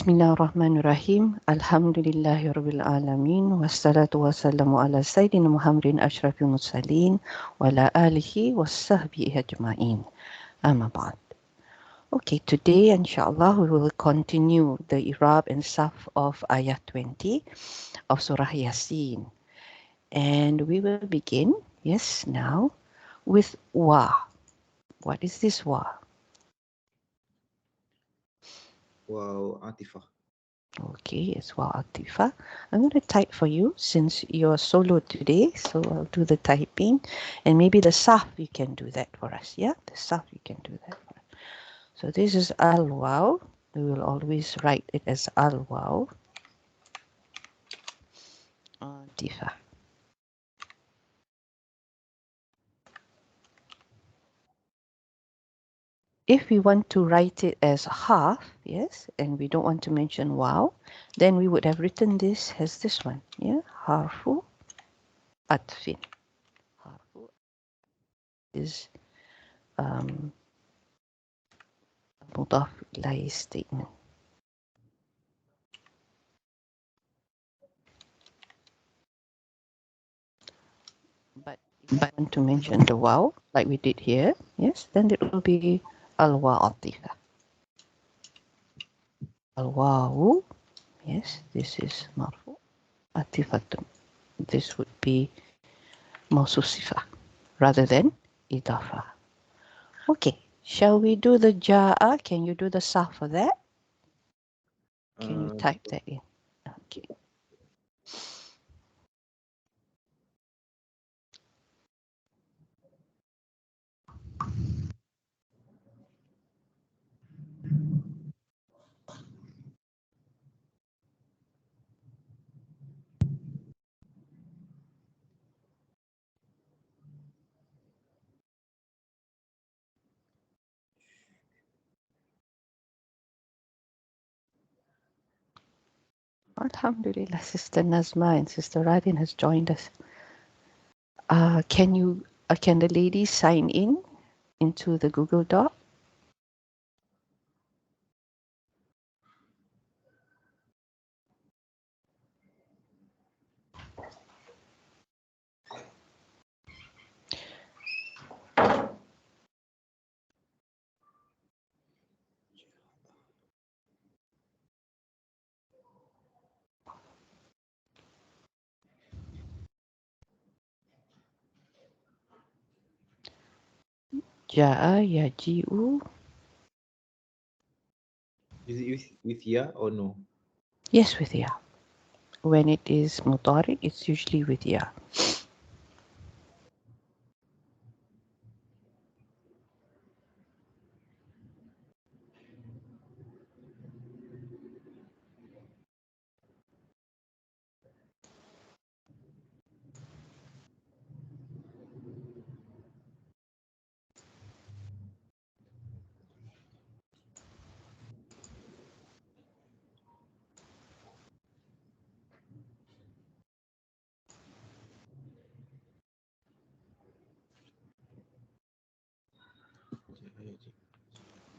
Bismillahirrahmanirrahim. Alhamdulillahirabbil alamin wassalatu wassalamu ala sayyidina Muhammadin asyrafil mursalin wa ala alihi wasahbihi ajma'in. Amma ba'd. Okay, today inshallah we will continue the Irab and Saf of Ayat 20 of Surah Yasin. And we will begin, yes, now with wa. What is this wa? Wow, Atifah. Okay, it's wa Atifa. I'm going to type for you since you're solo today. So I'll do the typing. And maybe the Saf, you can do that for us. Yeah, the Saf, you can do that for us. So this is Al-Waw. We will always write it as Al-Waw. Atifa. If we want to write it as half, yes, and we don't want to mention wow, then we would have written this as this one. Yeah, Harfu Atfin. Harfu is mudaf ilayhi statement. But if I want to mention the wow, like we did here, yes, then it will be al-wa atifa. Al-wawu, yes, this is marfu. Atifatun. This would be maususifa rather than idafa. Okay, shall we do the ja'a? Can you do the sa for that? Can you type that in? Okay. Alhamdulillah, Sister Nazma and Sister Radin has joined us. Can the ladies sign in into the Google Doc? Ja'a yaji'u. Is it with ya or no? Yes, with ya. When it is mudari, it's usually with ya.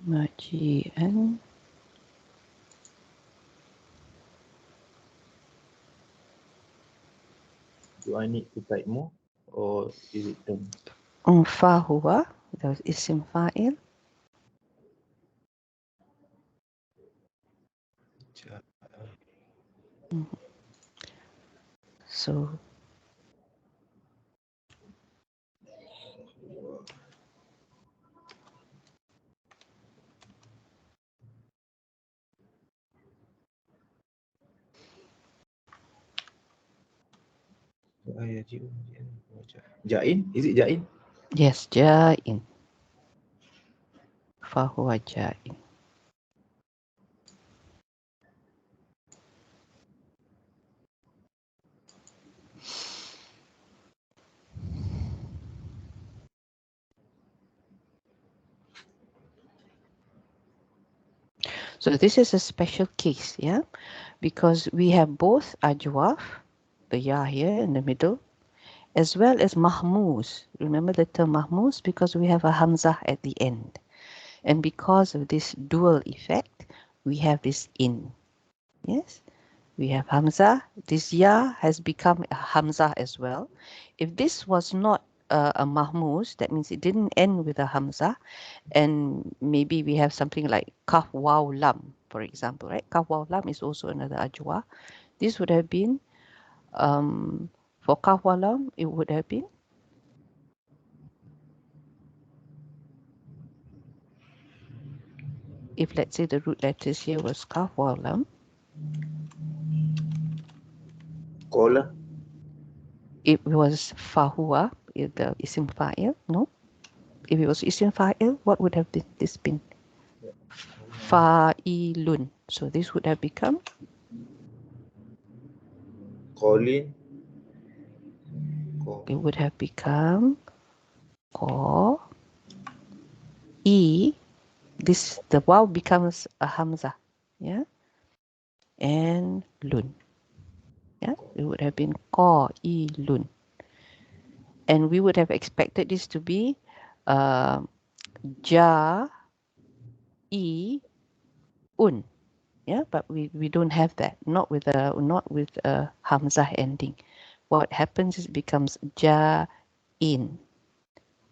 Maji'an. Do I need to type more or is it done? Fahuwa. That was isim fa'il. So Jain? Is it Jain? yes, ja'in. Fahuwa ja'in. So this is a special case, yeah, because we have both ajwaf, the ya here in the middle, as well as mahmuz. Remember the term mahmuz because we have a hamzah at the end. And because of this dual effect, we have this in. Yes, we have Hamza. This Ya has become a Hamza as well. If this was not a Mahmuz, that means it didn't end with a Hamza, and maybe we have something like Kaf Waw Lam, for example, right? Kaf Waw Lam is also another Ajwa. This would have been, for Kaf Waw Lam, it would have been, if let's say the root letters here was Kaf Waw Lam, Kola. it was Fahuwa, the Isim Fa'il, no? If it was Isim Fa'il, what would have this been? Fa'ilun. So this would have become Kolin. it would have become Ko E. This the Waw becomes a Hamza. Yeah. And Lun. Yeah. It would have been Ko E Lun. And we would have expected this to be Ja E Un. Yeah, but we don't have that. Not with a Hamza ending. What happens is it becomes Ja In.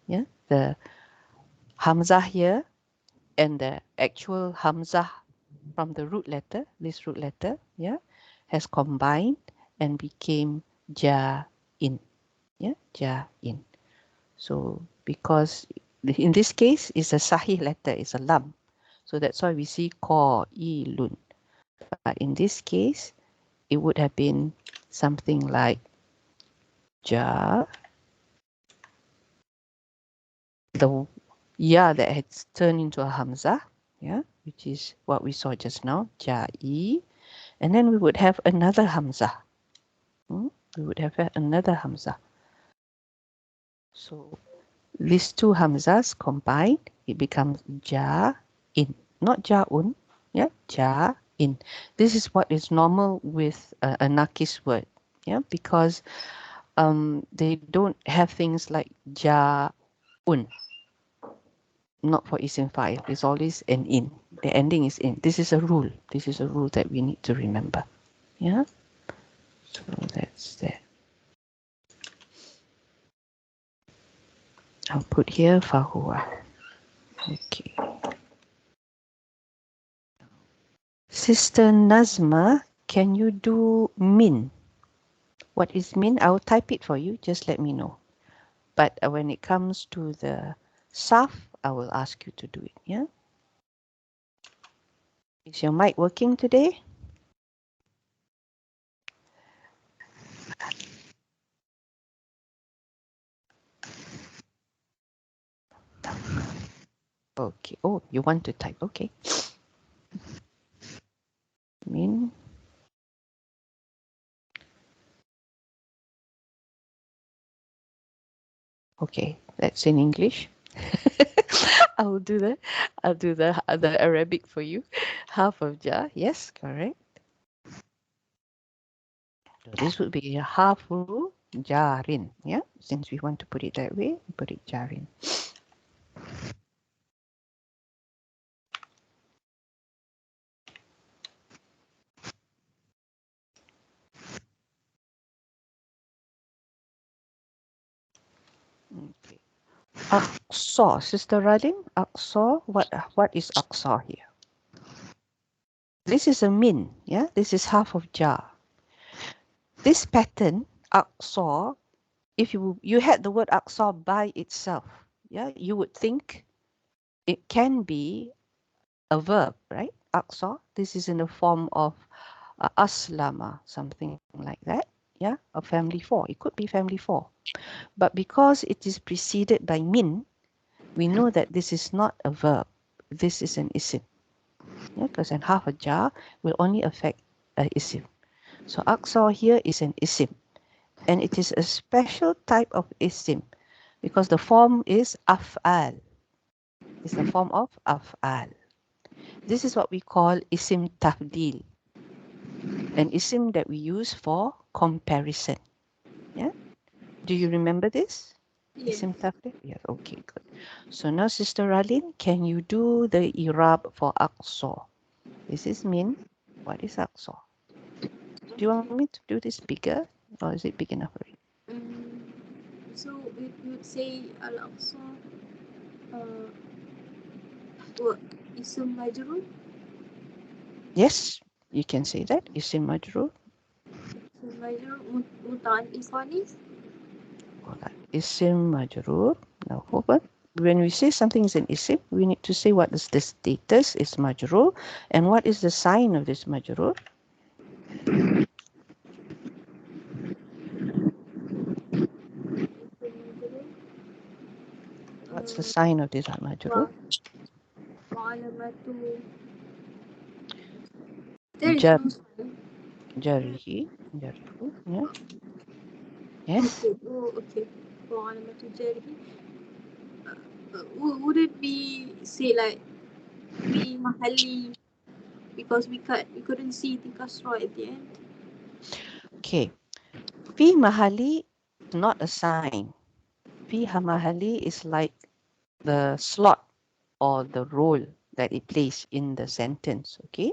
Yeah, the Hamzah here and the actual Hamzah from the root letter, this root letter, yeah, has combined and became Ja-in. Yeah, Ja-in. So because in this case it's a Sahih letter, it's a lam. So that's why we see Ko-i-lun. But in this case, it would have been something like Ja, the Ya that has turned into a Hamzah, yeah, which is what we saw just now, Ja-i, and then we would have another Hamzah. We would have another Hamzah. So these two Hamzahs combined, it becomes Ja-in, not Ja-un, yeah, Ja-in. This is what is normal with a Nakis word, yeah, because they don't have things like Ja-un. Not for isim fa'il. It's always an in. The ending is in. This is a rule. This is a rule that we need to remember. Yeah. So that's that. I'll put here fahuwa. Okay. Sister Nazma, can you do min? What is min? I'll type it for you. Just let me know. But when it comes to the saf, I will ask you to do it. Yeah. Is your mic working today? Okay. Oh, you want to type? Okay. Min. Okay, that's in English. I'll do the Arabic for you. Half of ja, yes, correct. So this would be hafu jarin. Yeah, since we want to put it that way, we put it jarin. Okay. Aqsa, Sister Radin, Aqsa, what is Aqsa here? This is a min, yeah? This is half of ja. This pattern, Aqsa, if you had the word Aqsa by itself, yeah, you would think it can be a verb, right? Aqsa. This is in the form of aslama, something like that. Yeah, a family four. It could be family four. But because it is preceded by min, we know that this is not a verb. This is an isim. Yeah, because an half a jar will only affect a isim. So Aqsa here is an isim. And it is a special type of isim because the form is af'al. It's the form of af'al. This is what we call isim tafdil, an isim that we use for comparison. Yeah. Do you remember this? Yes. Isim tafdil? Yes. Okay, good. So now, Sister Ralin, can you do the Irab for Aqsa? This is min. What is Aqsa? Do you want me to do this bigger, or is it big enough already? So it would say Al-Aqsa. What? Ism Majrur? Yes, you can say that. Isim majrur. Ism Majrur Muta'alliq Khalis? Alright. Isim majrur. Now, hold on. When we say something is an isim, we need to say what is the status is majrur and what is the sign of this majrur. What's the sign of this majrur? وعلامته there is Jar, no sign. jarihi. Jarihu. Yeah. Yes. Okay. Oh, okay. وعلامة جره would it be say like we mahali because we couldn't see the kasra at the end? Okay. Fi mahali is not a sign. Fi mahali is like the slot or the role that it plays in the sentence. Okay.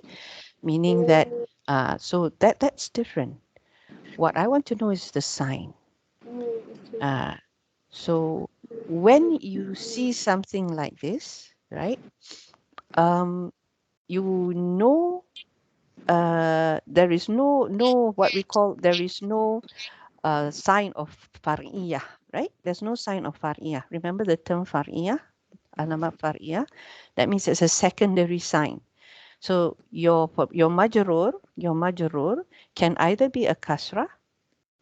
Meaning that, Oh, so that's different. What I want to know is the sign. okay. Uh, so when you see something like this, right? You know, there is no what we call, there is no sign of far'iyah, right? There's no sign of far'iyah. Remember the term far'iyah, alamat far'iyah? That means it's a secondary sign. So your majrur can either be a kasra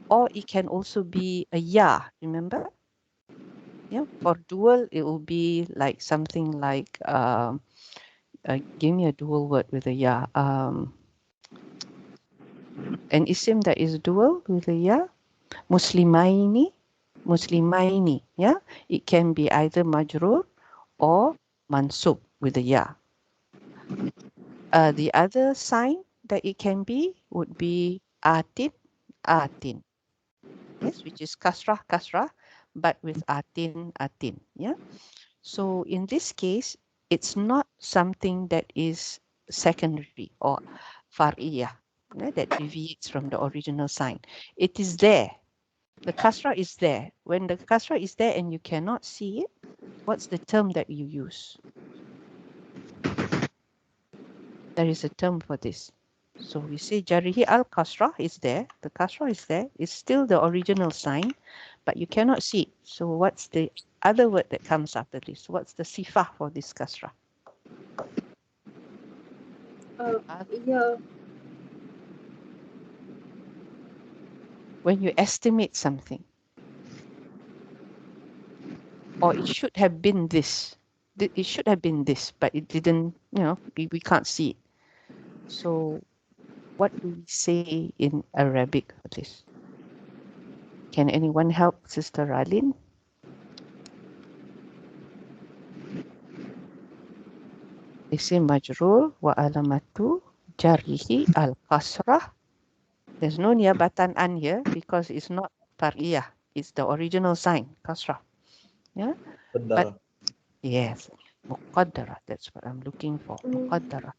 or it can also be a ya. Remember? Yeah. For dual, it will be like something like give me a dual word with a ya. An isim that is dual with a ya. Muslimaini. Muslimaini. Yeah. It can be either majrur or mansub with a ya. The other sign that it can be would be atin, atin. Yes, which is kasrah, but with atin. Yeah. So in this case, it's not something that is secondary or far'iyah, that deviates from the original sign. It is there. The kasra is there. When the kasra is there and you cannot see it, what's the term that you use? There is a term for this. So we say jarihi al-kasra is there. The kasra is there. It's still the original sign, but you cannot see it. So what's the other word that comes after this? What's the sifah for this kasra? Yeah. When you estimate something, or it should have been this. It should have been this, but it didn't, we can't see it. So what do we say in Arabic for this? Can anyone help Sister Ralin? Isim majrur wa alamatu jarihi al-kasrah. There's no niyabatan an here because it's not far'iyah. It's the original sign, kasrah. Yeah? But Qaddara. yes, muqaddara. That's what I'm looking for. Muqaddara.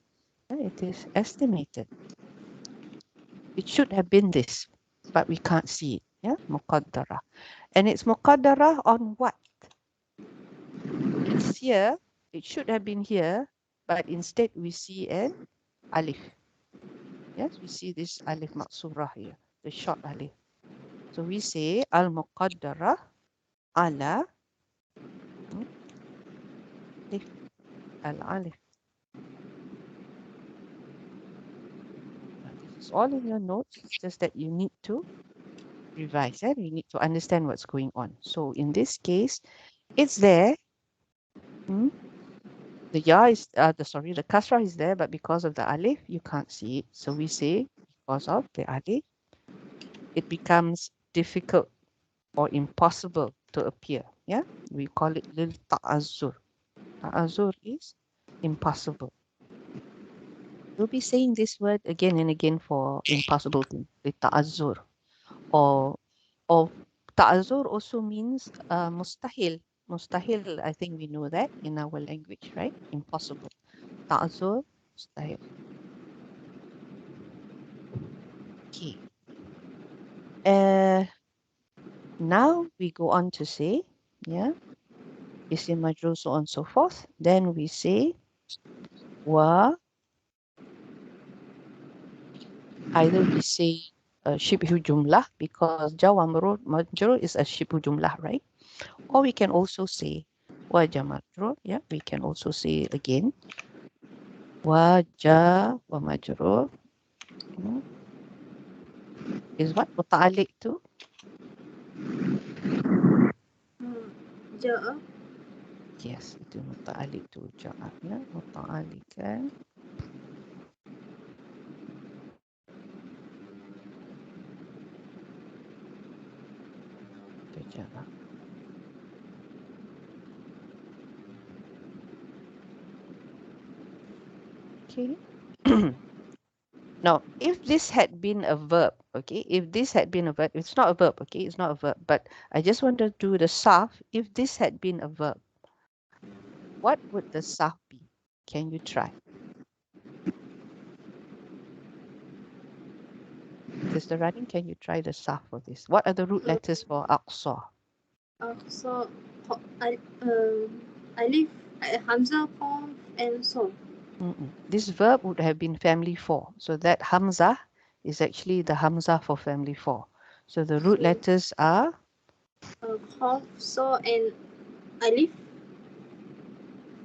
It is estimated. It should have been this, but we can't see it. Yeah, muqaddara. And it's muqaddara on what? It's here. It should have been here, but instead we see an alif. Yes, we see this alif maqsurah here, the short alif. So we say al-muqaddara ala alif, al-alif. This is all in your notes. It's just that you need to revise. You need to understand what's going on. So in this case, it's there. The ya is, the kasra is there, but because of the alif, you can't see it. So we say because of the alif, it becomes difficult or impossible to appear. Yeah, we call it lil ta'azzur. Ta'azzur is impossible. We'll be saying this word again and again for impossible thing, the ta'azzur. Or ta'azzur also means mustahil. Mustahil, I think we know that in our language, right? Impossible. Ta'azzur, mustahil. Okay. Now we go on to say, yeah, isim majrur, so on and so forth. Then we say wa. Either we say shibhu jumlah, because jawa majrur is a shibhu jumlah, right? Or we can also say wajah majrur. Yeah, we can also say again wajah wa majrur. Is what muta'alliq to? Ja'a. Yes, itu muta'alliq to ja'a. Ya, muta'alliqan to ja'a. Okay. Now, if this had been a verb, okay, if this had been a verb, it's not a verb, okay, it's not a verb, but I just want to do the sarf. If this had been a verb, what would the sarf be? Can you try? Sister Radin, can you try the sarf for this? What are the root letters for aqsa? Aqsa, alif, hamzah, qaf, and so. This verb would have been family 4. So that hamzah is actually the hamzah for family 4. So the root letters are Qaf, so, and alif.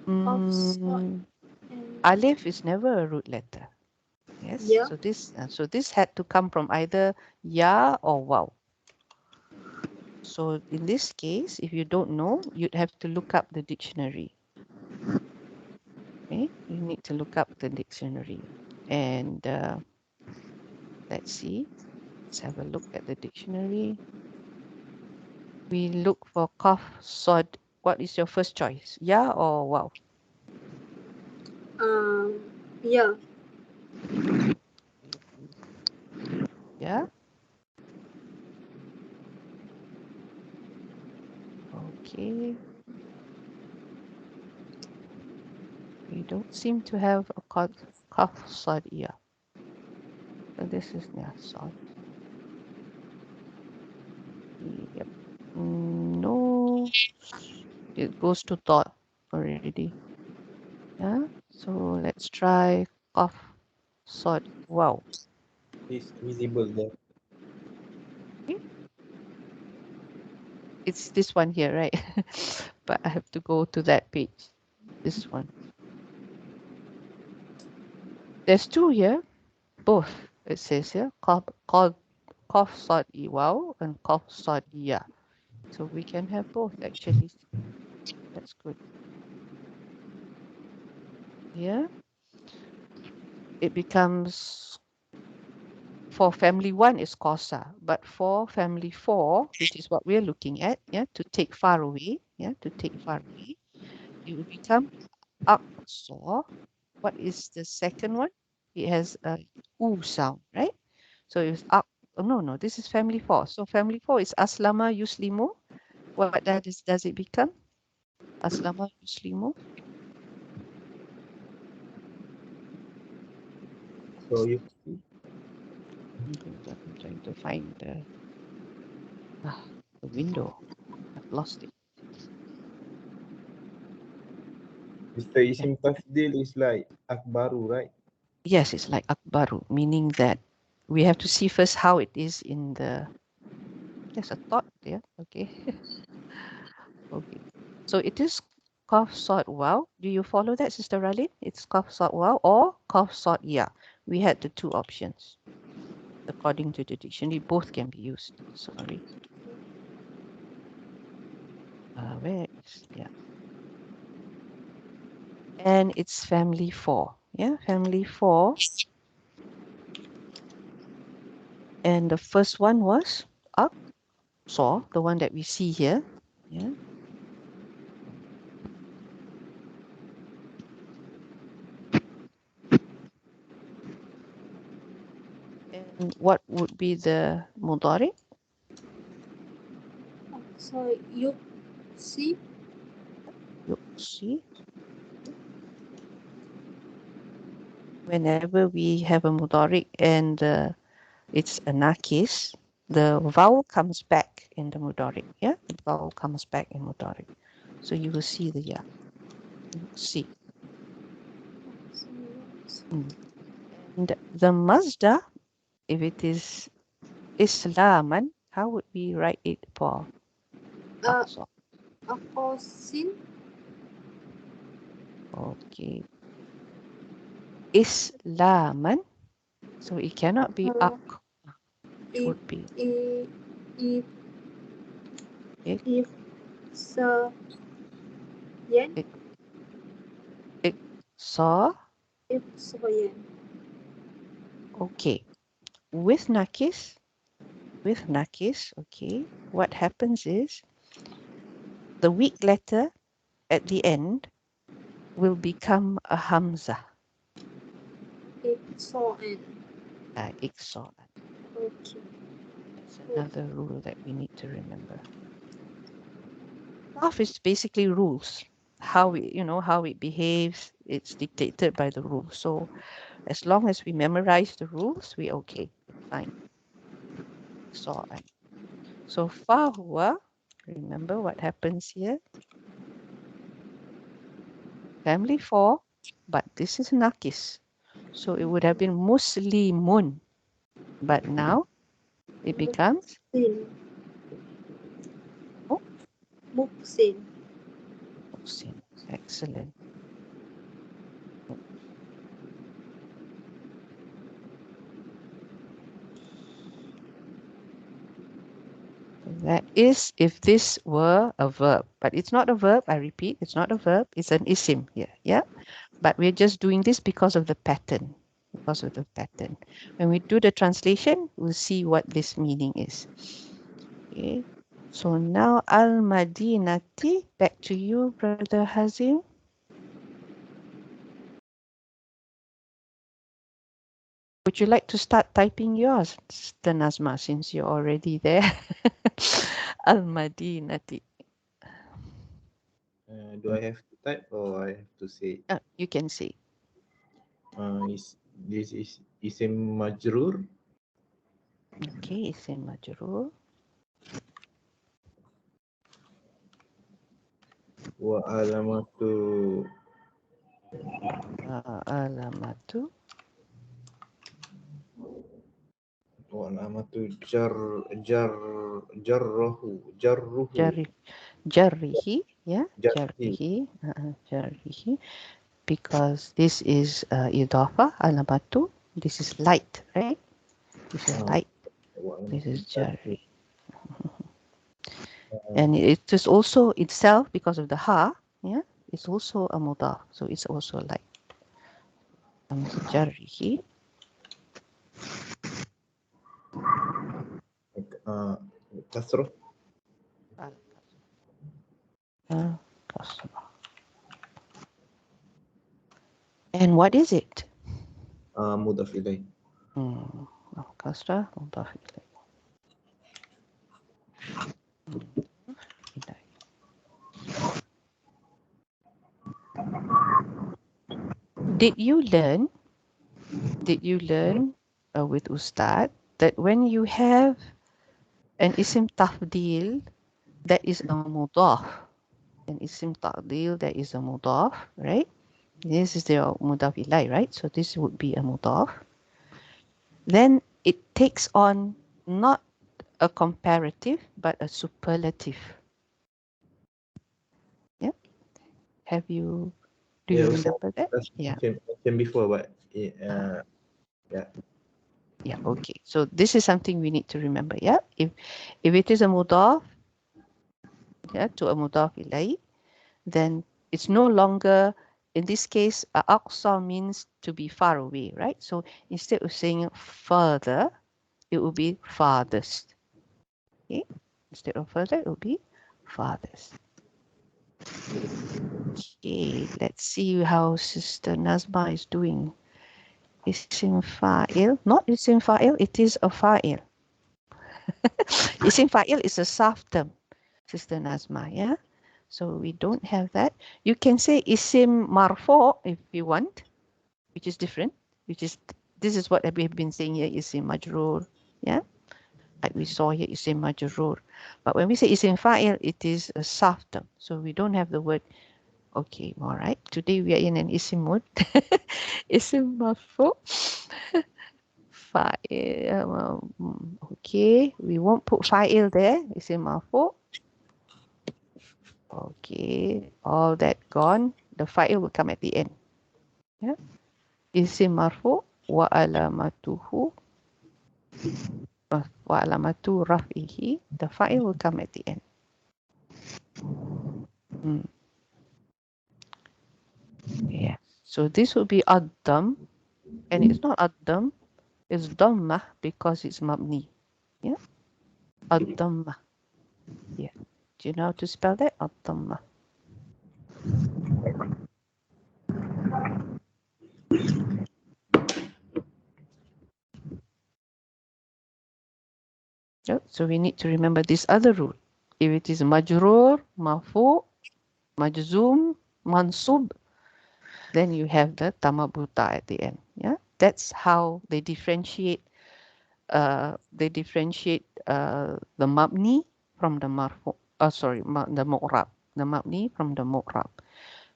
Qaf, so, and alif is never a root letter. Yes. yeah. So this had to come from either ya or waw. So in this case, if you don't know, you'd have to look up the dictionary. Okay, you need to look up the dictionary. And let's see. Let's have a look at the dictionary. We look for qaf, sod. What is your first choice? Ya or waw? Yeah. Yeah. Okay. We don't seem to have a qaf, sod, ya. So this is sod. Yep. No, it goes to thought already. Yeah. So let's try qaf, sod, wow. It's visible there. Okay. It's this one here, right? But I have to go to that page. This one. There's two here. Both. It says here qaf, sod, wow, and qaf, sod, ya. So we can have both actually. That's good. Here it becomes, for family 1 is Kosa, but for family 4, which is what we're looking at, yeah, to take far away, yeah, to take far away, it will become Aqsa. What is the second one? It has a U sound, right? So it's no, this is family 4. So family 4 is Aslama Yuslimu. What does it become? Aslama Yuslimu. So you see, I'm trying to find the window. I've lost it. Mr. Isim Tafdil is like Akbaru, right? Yes, it's like Akbaru, meaning that we have to see first how it is in the. There's a thought there. Okay. Okay. So it is Qaf Sod Wow. Do you follow that, Sister Ralin? It's Qaf Sod Wow or Qaf Sod Ya. We had the two options. According to the dictionary, both can be used. Sorry. Where is, yeah. And it's family 4. Yeah, family 4. And the first one was Aqsa, the one that we see here. Yeah. And what would be the mudari? So you see. You see, whenever we have a mudari and the it's a nakis. The vowel comes back in the mudari. Yeah, the vowel comes back in mudari. So you will see the ya. You will see. And the Mazda, if it is Islaman, how would we write it, Paul? Aqsa. Aqasin. Okay. Islaman. So it cannot be Aq. It would be Ik. Yen. Sa. Yen. Okay. With nakis, okay, what happens is the weak letter at the end will become a hamza. Ikso'en. Iksa. Okay. That's another rule that we need to remember. Sarf is basically rules. How it behaves, it's dictated by the rules. So as long as we memorize the rules, we're okay. Fine. So fahuwa, remember what happens here? Family 4, but this is nakis. So it would have been muslimun. But now it becomes Muksin. Muhsin. Excellent. That is if this were a verb, but it's not a verb. I repeat, it's not a verb. It's an isim here. Yeah, but we're just doing this because of the pattern. Because of the pattern. When we do the translation, we'll see what this meaning is. Okay. So now Al-Madinati, back to you, Brother Hazim. Would you like to start typing yours, the Nazma, since you're already there? Al-Madinati. Do I have to type or I have to say? You can say. This is isim majrur. Okay, isim majrur. Wa alamatu Alamatu. wa alamatu jarruhu. Jarrihi, yeah, Jarrihi. Jarrihi, because this is idafa, alamatu. This is light, right? This is light. This is jarri. And it is also itself, because of the ha, yeah, it's also a mudaf, so it's also light. Jarrihi. Kasroh. And what is it? Mudaf ilaih. Kasrah, mudaf ilaih. Did you learn with Ustad that when you have an isim tafdil that is a mudaf, an isim tafdil that is a mudaf, right? This is the mudaf ilai, right? So this would be a mudaf. Then it takes on not a comparative but a superlative. Yeah. Do you remember that? Yeah. Mentioned before, but yeah. Yeah, okay. So this is something we need to remember, yeah? If it is a mudaf, yeah, to a mudaf ilay, then it's no longer, in this case, aqsa means to be far away, right? So instead of saying further, it will be farthest. Okay? Instead of further, it will be farthest. Okay, let's see how Sister Nazma is doing. Isim fa'il, not isim fa'il, it is a fa'il. Isim fa'il is a soft term, Sister Nazma, yeah? So we don't have that. You can say isim marfo if you want, which is different, this is what we have been saying here, isim majrur, Yeah, like we saw here, isim majrur. But when we say isim fa'il, it is a sarf term. So we don't have the word. Okay, all right. Today we are in an isim mode. Isim marfu. Fa'il. Okay, we won't put fa'il there. Isim marfu. Okay, all that gone. The fa'il will come at the end. Yeah. Isim marfu wa alamatuhu wa alamatu raf'ihi. The fa'il will come at the end. Yeah. So this will be ad-dam, and it's not ad-dam, it's dhammah because it's mabni. Yeah. Ad-dhammah. Yeah. Do you know how to spell that? Ad-dhammah. Yeah. So we need to remember this other rule. If it is majrur, marfu, majzum, mansub, then you have the tamabuta at the end. Yeah. That's how they differentiate. The mabni from the marfu. The mu'rab. The mabni from the mu'rab.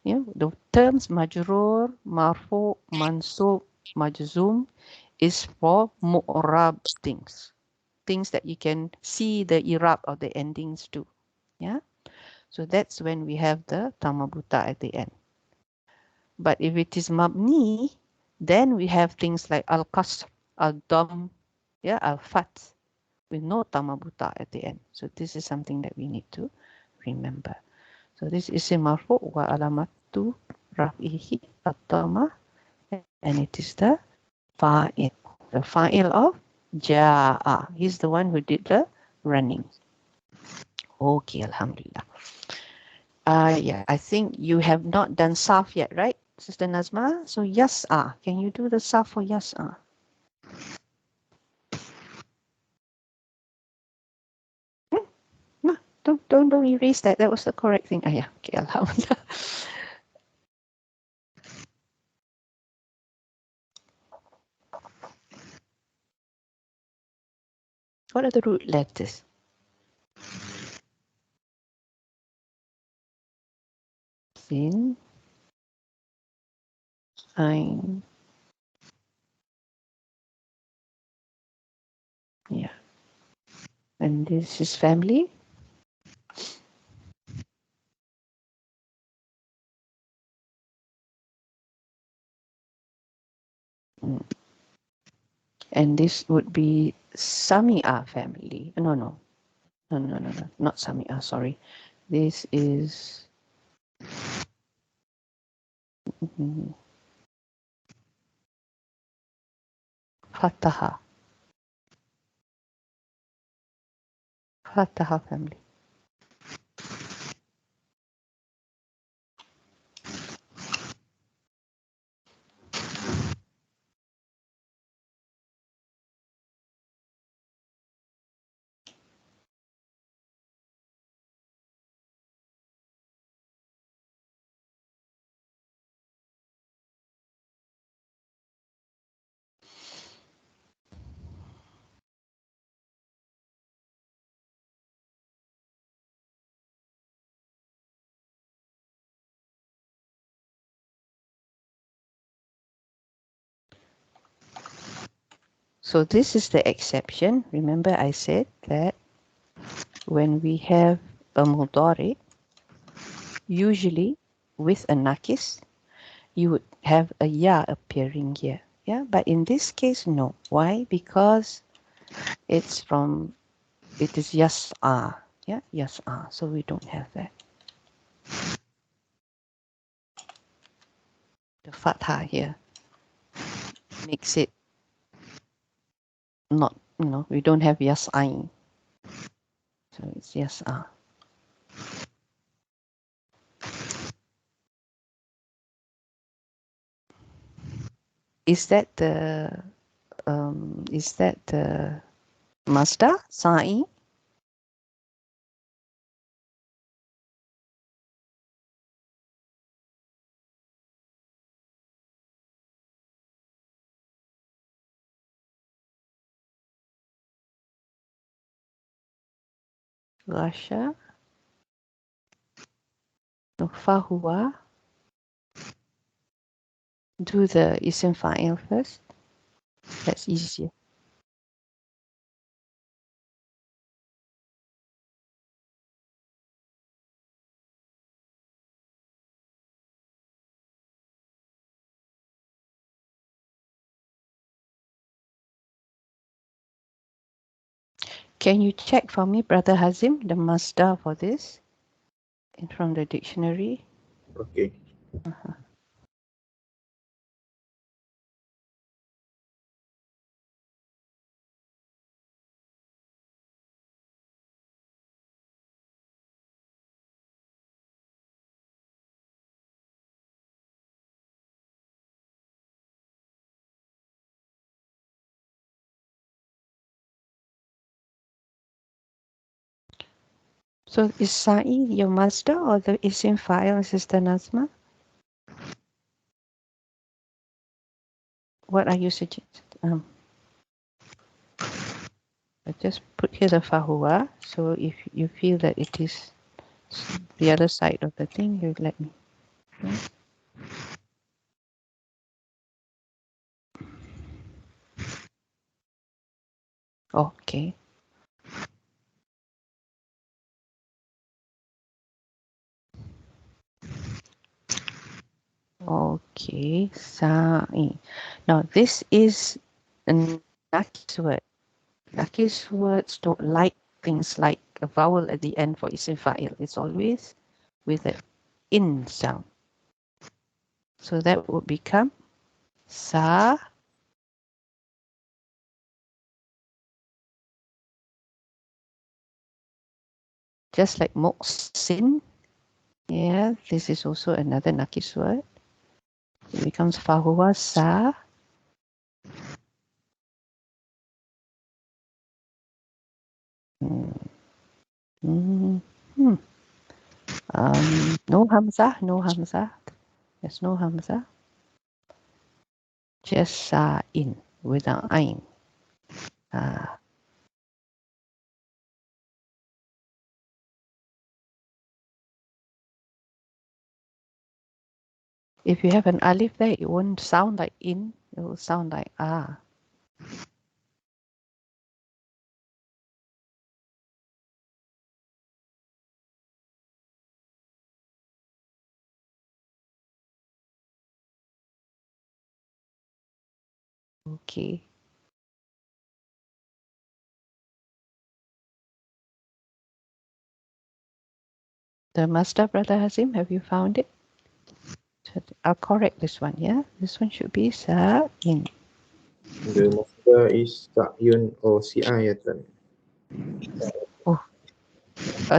Yeah, the terms majrur, marfu, mansub, majzum is for mu'rab things. Things that you can see the irab or the endings to. Yeah. So that's when we have the tamabuta at the end. But if it is mabni, then we have things like al-qasr, al-dam, yeah, al-fat, with no tamabuta at the end. So this is something that we need to remember. So this is marfu wa alamatu rafihi at-tama, and it is the fa'il. The fa'il of ja'a. He's the one who did the running. Okay, alhamdulillah. Yeah, I think you have not done sarf yet, right, Sister Nazma? So yas'a. Can you do the sarf for yas'a? No, don't erase that. That was the correct thing. Yeah, okay, alhamdulillah. What are the root letters? Sin, Ain. Yeah. And this is family. And this would be Sami'a family. No, not Sami'a, sorry. This is Fataha. Fataha family. So this is the exception. Remember I said that when we have a mudari, usually with a nakis, you would have a ya appearing here. Yeah, but in this case, no. Why? Because it is yas'a. Yeah, yas'a. So we don't have that. The fatha here makes it not, we don't have yas'ain. So it's yas'a. Is that the Mazda Sa'i? Rasha. No, fahuwa. Do the isim fa'il first. That's easier. Can you check for me, Brother Hazim, the masdar for this from the dictionary? Okay. So is sa'i your masdar or the isim fa'il, Sister Nazma? What are you suggesting? I just put here the fahuwa. So if you feel that it is the other side of the thing, you let me know. Okay. Okay, sa'i. Now this is a nakis word. Nakis words don't like things like a vowel at the end for isim fa'il. It's always with an in sound. So that would become sa. Just like muqsin. Yeah, this is also another nakis word. It becomes fahuwa sa. No hamzah, no hamzah. There's no hamzah. Just sa'in without ain. If you have an alif there, it won't sound like in. It will sound like ah. Okay. The master, Brother Hazim, have you found it? I'll correct this one, yeah? This one should be sa'in. The masdar is sa'yun or si'ayatan. Oh,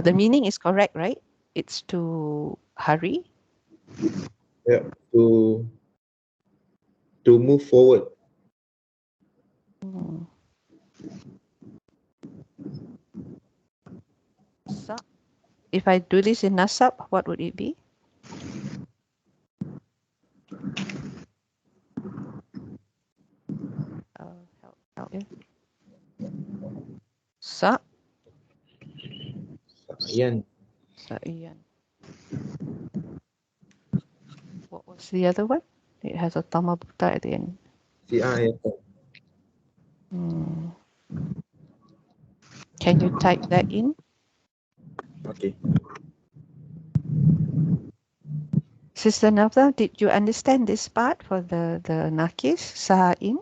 the meaning is correct, right? It's to hurry. Yeah, to move forward. So, if I do this in nasab, what would it be? Help you. Sa'yan. Sa'iyan. What was the other one? It has a tamabuta at the end. Si'ayatan. Can you type that in? Okay. Sister Nafza, did you understand this part for the nakis, sa'in?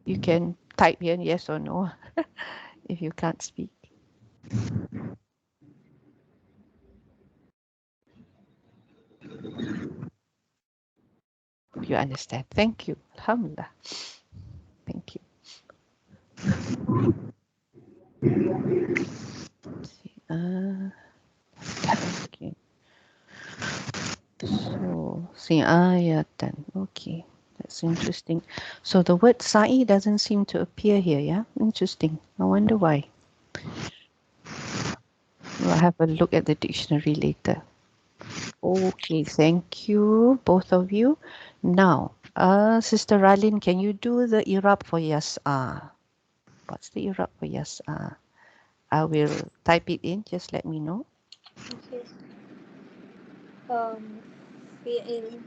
You can type here yes or no if you can't speak. You understand. Thank you. Alhamdulillah. Thank you. Okay. So, ayatan. Okay. That's interesting. So the word sa'i doesn't seem to appear here, yeah? Interesting. I wonder why. We'll have a look at the dictionary later. Okay, thank you, both of you. Now, Sister Ralin, can you do the Irab for Yas'a? What's the Irab for Yas'a? I will type it in. Just let me know. Okay. فعل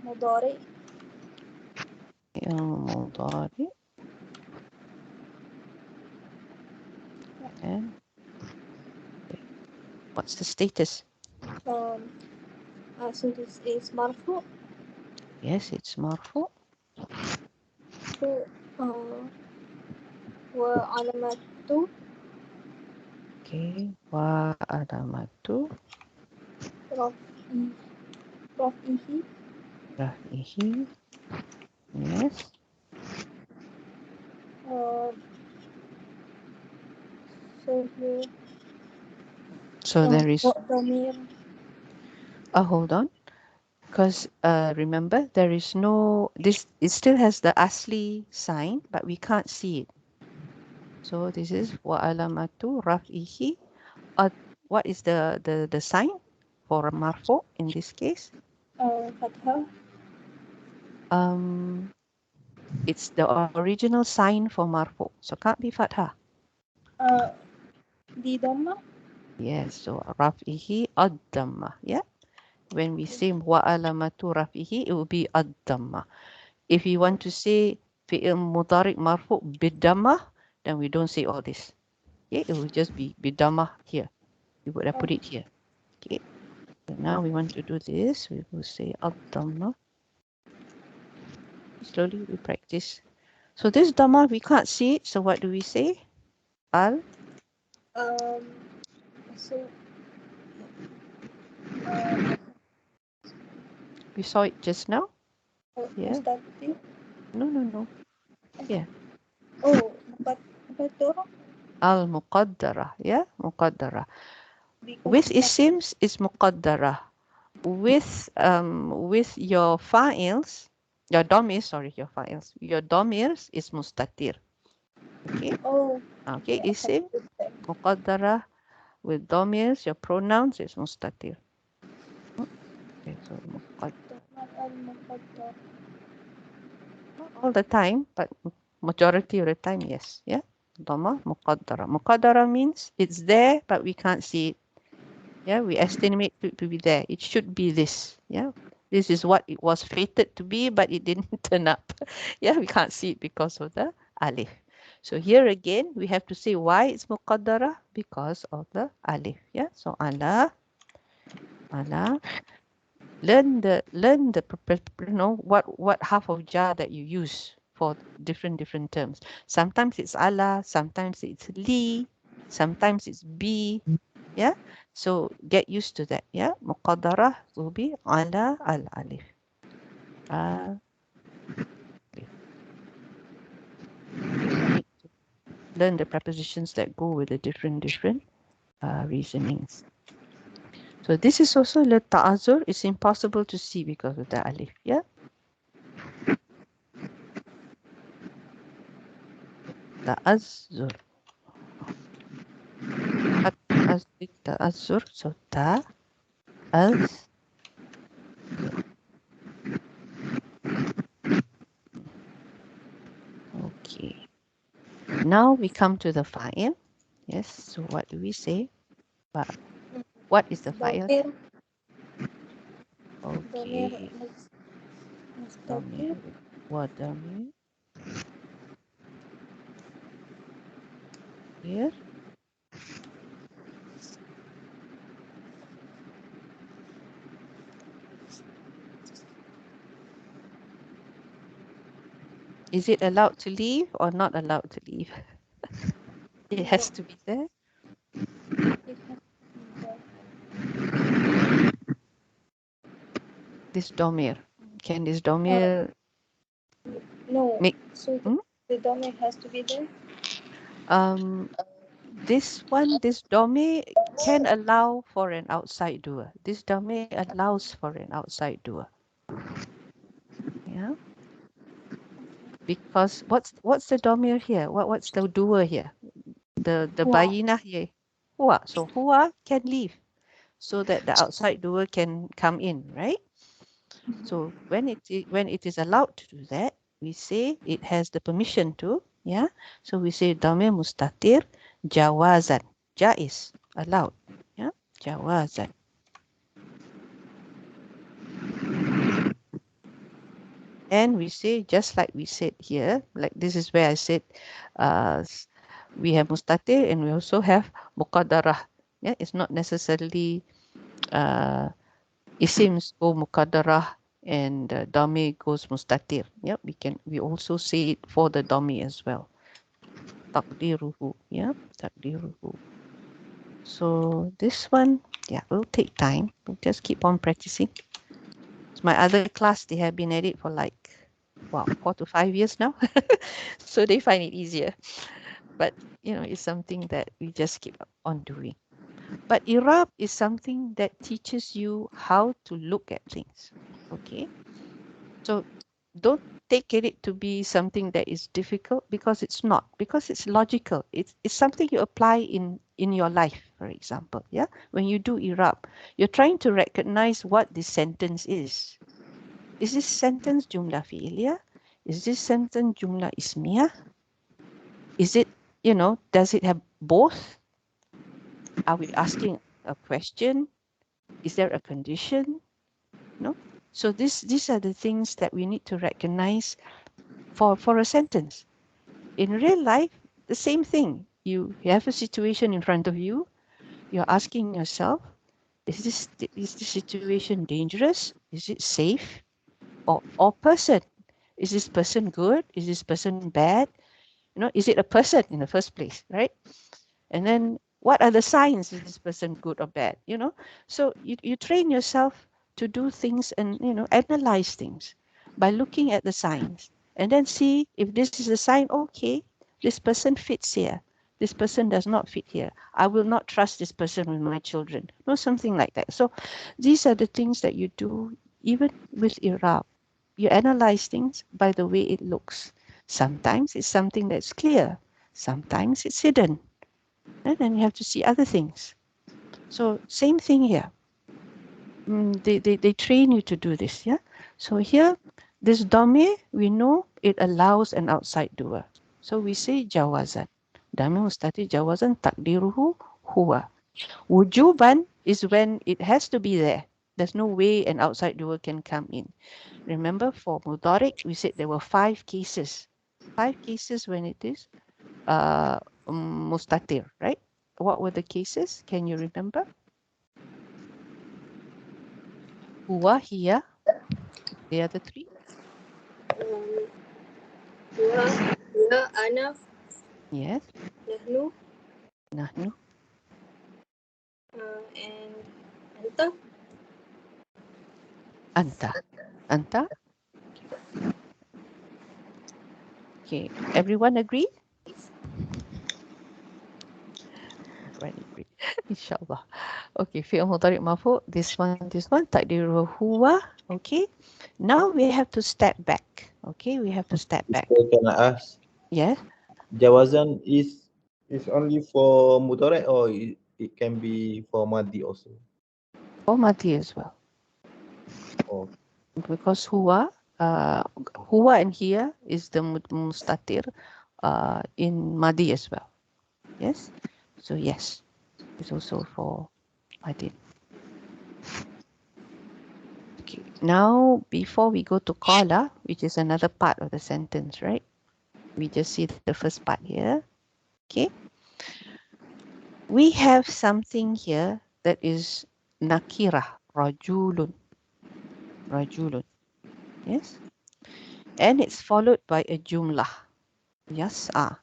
مضارع المضارع. And what's the status? so this is مرفوع. Yes, it's مرفوع. So وعلامته Okay. وعلامته رفعه رفعه. Yes. so here So there is. ضمير Hold on. Because remember, there is no, this, it still has the asli sign, but we can't see it. So this is wa'alamatu raf'ihi. What is the sign for marfu in this case? فتحة It's the original sign for marfu. So can't be fathah. دي ضمة. Yes, so raf'ihi ad-damma. Yeah. When we say wa'alamatu raf'ihi, it will be ad-damma. If you want to say fi'il mudhari' marfu' bid-damma, then we don't say all this. Okay, it will just be bid-damma here. We would have put it here. Okay. So now we want to do this. We will say ad-damma. Slowly we practice. So this damma, we can't see it. So what do we say? Al. So We saw it just now. Yeah. مستقبل. No. Yeah. مقدرة. Al-muqaddara. Yeah. Muqaddara. Because With isims is muqaddara. With your files, your domirs is mustatir. Okay. Okay. yeah, Isim muqaddara with domirs, your pronouns is mustatir. Okay. So المقدر. not all the time, but majority of the time, yes. Yeah. Dhamma muqaddara. Muqaddara means it's there, but we can't see it. Yeah, we estimate it to be there. It should be this. Yeah, this is what it was fated to be, but it didn't turn up. Yeah, we can't see it because of the alif. So here again, we have to say why it's muqaddara because of the alif. Yeah, so ala. Learn the what half of jar that you use for different terms. Sometimes it's ala, sometimes it's li, sometimes it's bi. Yeah, so get used to that. Yeah, muqaddara will be ala al alif. Learn the prepositions that go with the different reasonings. So this is also the ta'azur. It's impossible to see because of the alif. Yeah. Ta'azur. Ta'azur. So ta'az. Okay. Now we come to the fa'il. Yes. So what do we say? What is the fa'il? Okay. مستقبل. Wadamir. Here. Is it allowed to leave or not allowed to leave? It has to be there. This domir. Can this domir No. make? So the domain has to be there. This domir can allow for an outside doer. This domir allows for an outside doer. Yeah. Because what's the domir here? What's the doer here? The bayinah here. Huwa. So huwa can leave, so that the outside doer can come in, right? So when it is allowed to do that, we say it has the permission to, yeah. So we say dhamir mustatir jawazan, jaiz, allowed, yeah, jawazan. And we say, just like we said here, like this is where I said we have mustatir and we also have muqaddarah. Yeah, it's not necessarily isims go muqaddarah and dami goes mustatir. Yeah, we also say it for the dami as well. Taqdiruhu, yeah, taqdiruhu. So this one, yeah, will take time. We'll just keep on practicing. My other class, they have been at it for like, wow, 4 to 5 years now. So they find it easier. But, it's something that we just keep on doing. But Irab is something that teaches you how to look at things. Okay. So don't take it to be something that is difficult, because it's not, because it's logical. It's something you apply in your life, for example. Yeah. When you do Irab, you're trying to recognize what this sentence is. Is this sentence jumlah fi'liyah? Is this sentence jumlah ismiyah? Is it, does it have both? Are we asking a question? Is there a condition? No. So these are the things that we need to recognize for a sentence. In real life, the same thing. You have a situation in front of you. You're asking yourself, is this situation dangerous? Is it safe? Or person? Is this person good? Is this person bad? Is it a person in the first place, right? And then what are the signs? Is this person good or bad? So you train yourself to do things and, analyze things by looking at the signs and then see if this is a sign, okay, this person fits here. This person does not fit here. I will not trust this person with my children. Something like that. So these are the things that you do even with Irab. You analyze things by the way it looks. Sometimes it's something that's clear. Sometimes it's hidden. And then you have to see other things. So same thing here. They train you to do this, yeah? So here, this dhamir, we know it allows an outside doer. So we say jawazan. Dhamir mustati jawazan takdiruhu huwa. Wujuban is when it has to be there. There's no way an outside doer can come in. Remember, for mudhari, we said there were 5 cases. 5 cases when it is mustatir, right? What were the cases? Can you remember? Huwa, hiya, the other 3? Huwa, hiya, ana, Yes. nahnu, Nahnu. and anta. Anta. Anta. Okay. Everyone agree? Everyone agree. Inshallah. Okay. Fi'il mudhari' marfu'. This one. Takdiruhu huwa. Okay. Now we have to step back. Okay. We have to step back. Can I ask? Yes. Jawazan is only for mudhari or it can be for madi also? For mati as well. Oh. Because huwa and here is the mustatir in madi as well. Yes. So yes, it's also for madi. Okay. Now, before we go to qala, which is another part of the sentence, right? We just see the first part here. Okay. We have something here that is nakirah, rajulun. Rajulun. Yes. And it's followed by a jumlah. Yas'a.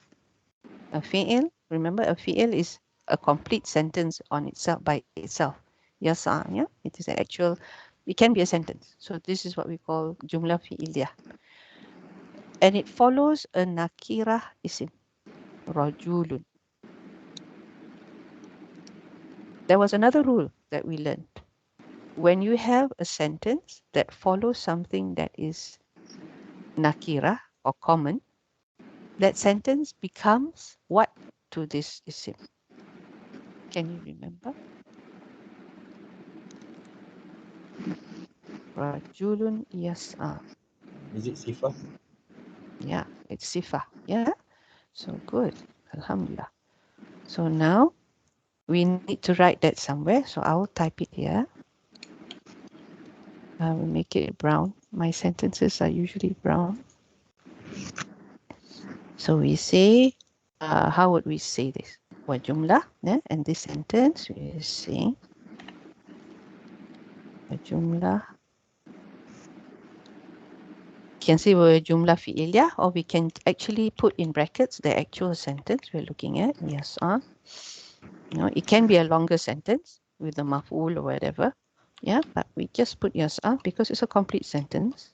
A fi'il, remember a fi'il is a complete sentence on itself by itself. Yas'a, yeah? It is an actual, it can be a sentence. So this is what we call jumlah fi'iliyah. And it follows a nakirah isim, rajulun. There was another rule that we learned. When you have a sentence that follows something that is nakirah or common, that sentence becomes what to this isim? Can you remember? Rajulun yas'a. Is it sifah? Yeah, it's sifah. Yeah, so good. Alhamdulillah. So now we need to write that somewhere. So I will type it here. I will make it brown. My sentences are usually brown. So we say, how would we say this? Wa jumlah, yeah? And this sentence we are saying wa jumlah. Can say wa jumlah fi'iliyah, or we can actually put in brackets the actual sentence we're looking at. Yes, it can be a longer sentence with the maf'ul or whatever. Yeah, but we just put yas'a because it's a complete sentence.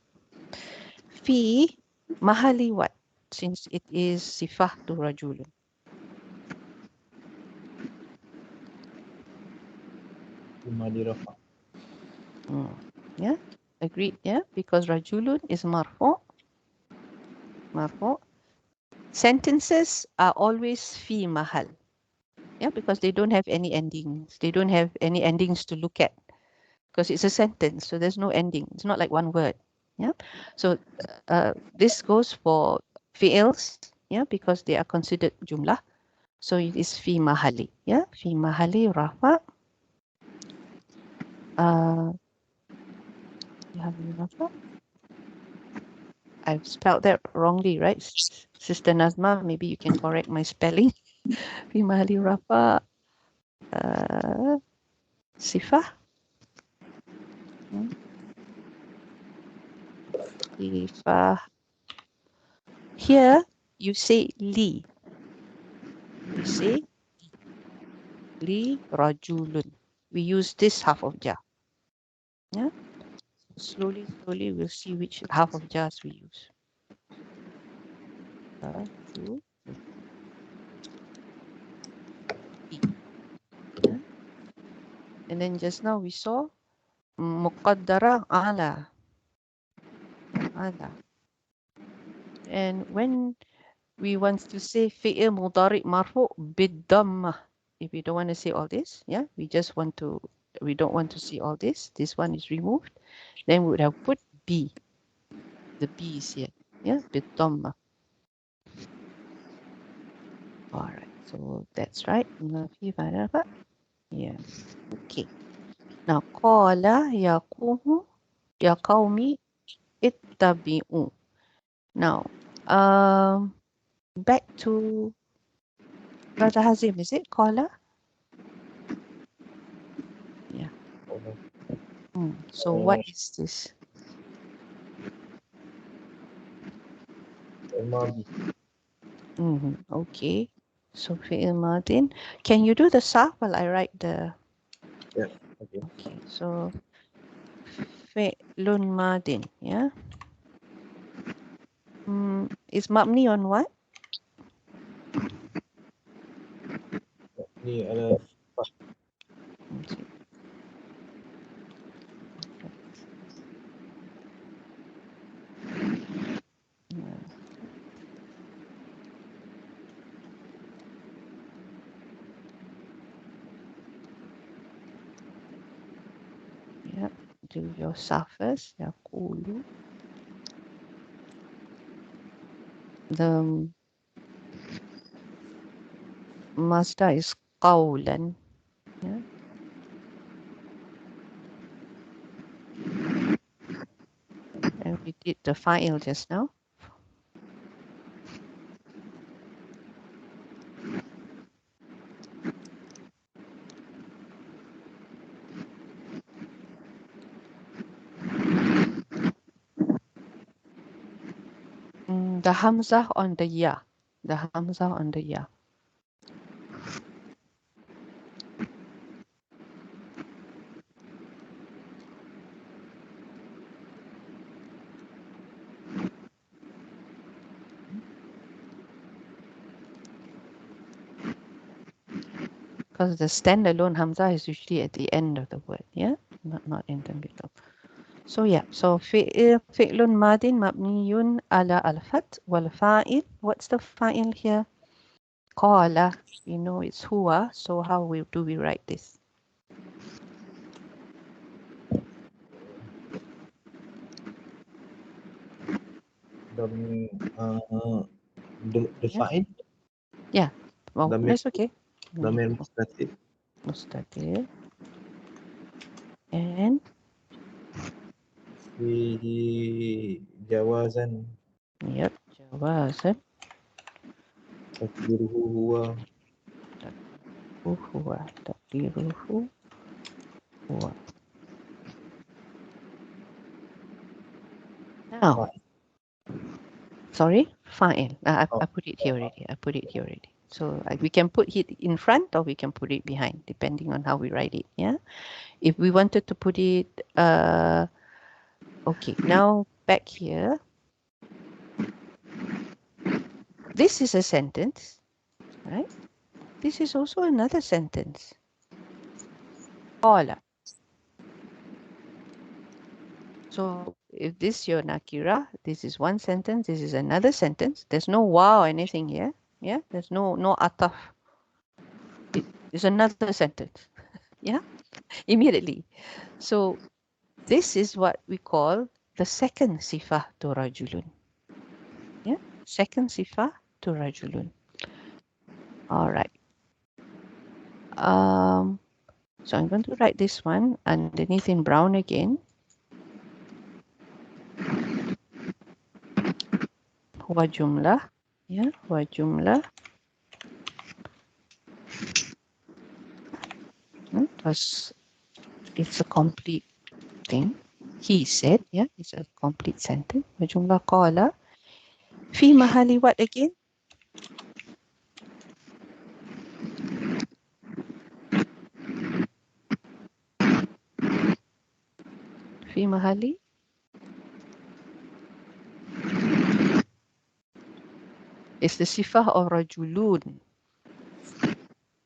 Fi mahali what? Since it is sifah to rajulun. Imadi rafa. Yeah, agreed. Yeah, because rajulun is marfu. Marfu. Sentences are always fi mahal. Yeah, because they don't have any endings. They don't have any endings to look at because it's a sentence. So there's no ending. It's not like one word. Yeah. So this goes for fi'ils. Yeah, because they are considered jumlah. So it is fi mahali. Yeah, fi mahali rafa. Rafa. I've spelled that wrongly, right? Sister Nazma, maybe you can correct my spelling. Fi mahali rafa. Sifah. Sifah. Here you say li. You say li rajulun. We use this half of jar. Yeah. Slowly, we'll see which half of jars we use. Rajul. Yeah. And then just now we saw muqaddara ala. Ala. And when we want to say fi'il mudari marfu bid-dhammah. If we don't want to say all this, yeah, we don't want to see all this. This one is removed. Then we would have put B. The B is here. Yeah, bid-dhammah. All right, so that's right. Yeah. Okay. Now, qala yaqumu ya qaumi ittabi'u. Now, back to Brother Hazim, is it qala? Yeah. So what is this? Imadi. Okay. So fi'il madin. Can you do the sa while I write the? Yeah. Okay. Okay. So fi'lun madin. Yeah. Is mabni on what? Ni ala Okay. Yeah. Do your sa first. Yaqulu. The masdar is qawlan. Yeah. And we did the fa'il just now. The hamzah on the ya. The hamzah on the ya. Because the standalone hamzah is usually at the end of the word, yeah, not in the middle. So yeah, so fi'lun madin mabniyun ala al-fath wal fa'il. What's the fa'il here? Qala. You know it's huwa. So how do we write this? The fa'il, Yeah. Well, Dhamir, that's okay. dhamir mustatir, Mustatir. And fihi jawazan, yep, jawazan. takdiruhu huwa, Huwa. Takdiruhu huwa. Now, fa'il. sorry, fa'il. I Oh, put it here already. So we can put it in front or we can put it behind, depending on how we write it. Yeah. If we wanted to put it, okay. Now back here. This is a sentence, right? This is also another sentence. Qala. So if this is your nakira, this is one sentence, this is another sentence. There's no wow or anything here. Yeah, there's no ataf. It's another sentence. Yeah, immediately. So this is what we call the second sifah to rajulun. Yeah, second sifah to rajulun. All right. So I'm going to write this one underneath in brown again. Huwa jumlah. Yeah, huwa jumlah. Because it's a complete thing. He said, yeah, it's a complete sentence. Huwa jumlah qala. Fi mahali what again? Fi mahali. It's the sifah of rajulun.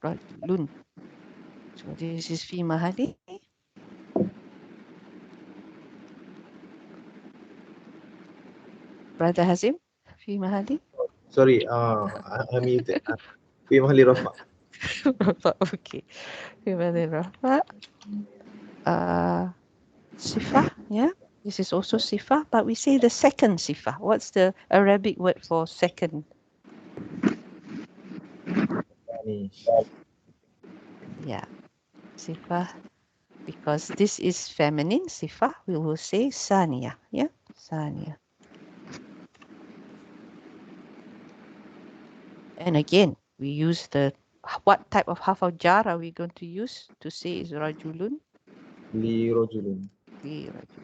Rajulun. So this is fi mahali. Brother Hazim, fi mahali. sorry, I muted. Fi mahali rafa. Okay. Fi mahali rafa. Sifah, yeah. This is also sifah, but we say the second sifah. What's the Arabic word for second? Yani, Yeah, sifah. Because this is feminine sifah, we will say saniya. Yeah, saniya. And again, we use what type of half of jar are we going to use to say is rajulun? li rajulun. Li rajul.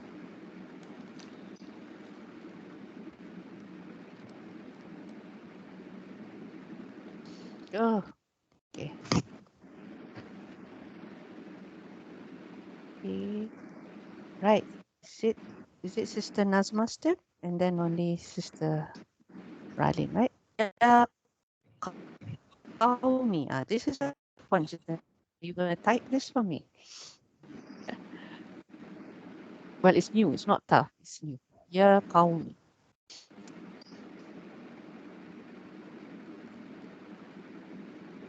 Oh, okay. Okay. Right. Is it Sister Nazma step? And then only Sister Ralin, right? Yeah. Qaumi. This is a fun. Sister. You're going to type this for me. Well, it's new. It's not tough. It's new. Ya qaumi.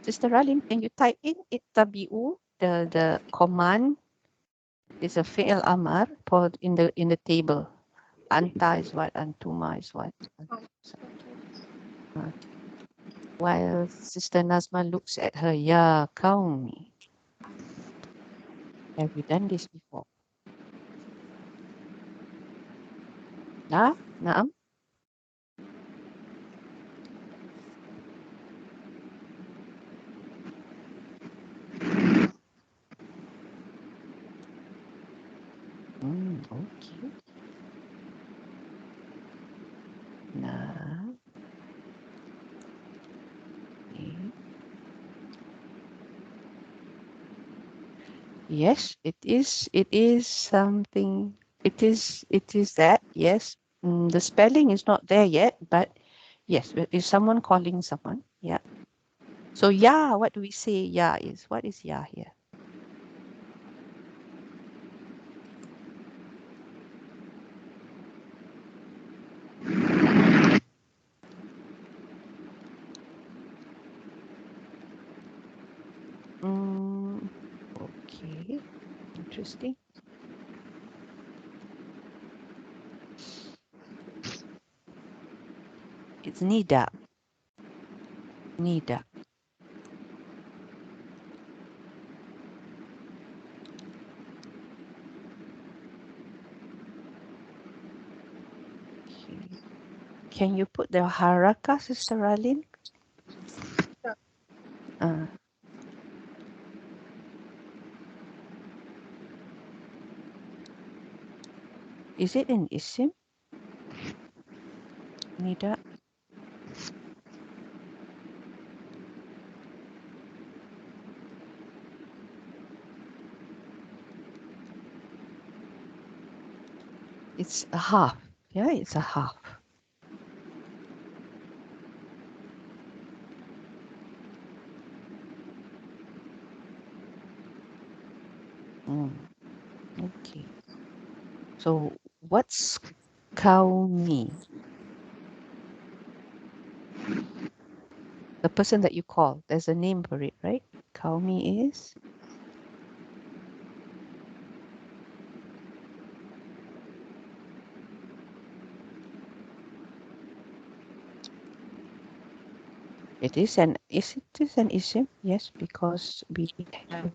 Sister Ralin, can you type in ittabi'u, the command? There's a fi'l amar for in the table. Anta is what? Antuma is what? Okay. While Sister Nazma looks at her, Ya qaumi. Have you done this before? La? Naam? Okay. Nah. Okay. Yes, it is. It is something. It is that. Yes. The spelling is not there yet, but yes, is someone calling someone? Yeah. So yeah, what do we say? Yeah is what is yeah here? Okay, interesting. It's nida. Nida. Okay. Can you put the haraka, Sister Ralin? Uh, is it an isim? Nida? It's a half. Yeah, it's a half. Okay. So what's kaumi? The person that you call. There's a name for it, right? Kaumi is? It is an isim? Yes, because we have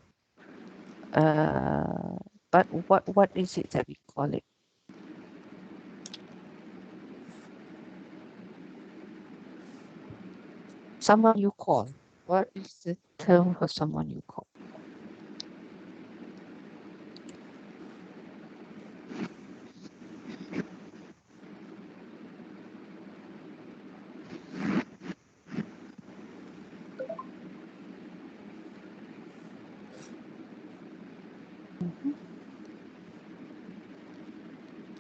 but what is it that we call it? Someone you call. What is the term for someone you call?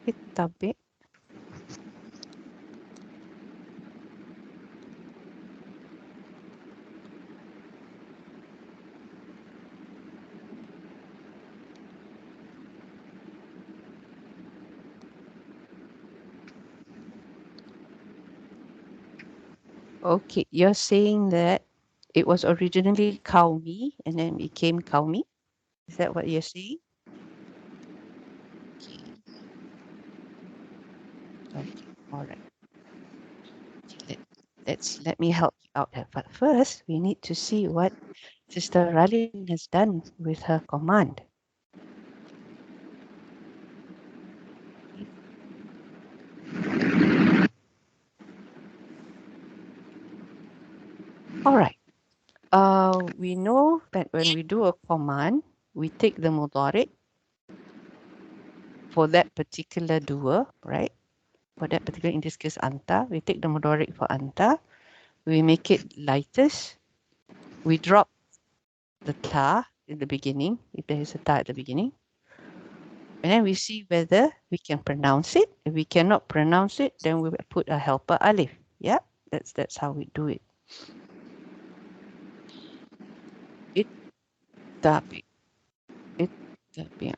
Ittabi. Okay, you're saying that it was originally Kaumi and then became Kaumi? Is that what you're saying? Okay, all right. Let me help you out here. But first, we need to see what Sister Ralin has done with her command. All right. We know that when we do a command, we take the mudhari for that particular doer, right? For that particular, in this case, anta. We take the mudhari for anta. We make it lightest. We drop the ta in the beginning, if there is a ta at the beginning. And then we see whether we can pronounce it. If we cannot pronounce it, then we will put a helper alif. Yeah, that's how we do it. Ittabi. Ittabi.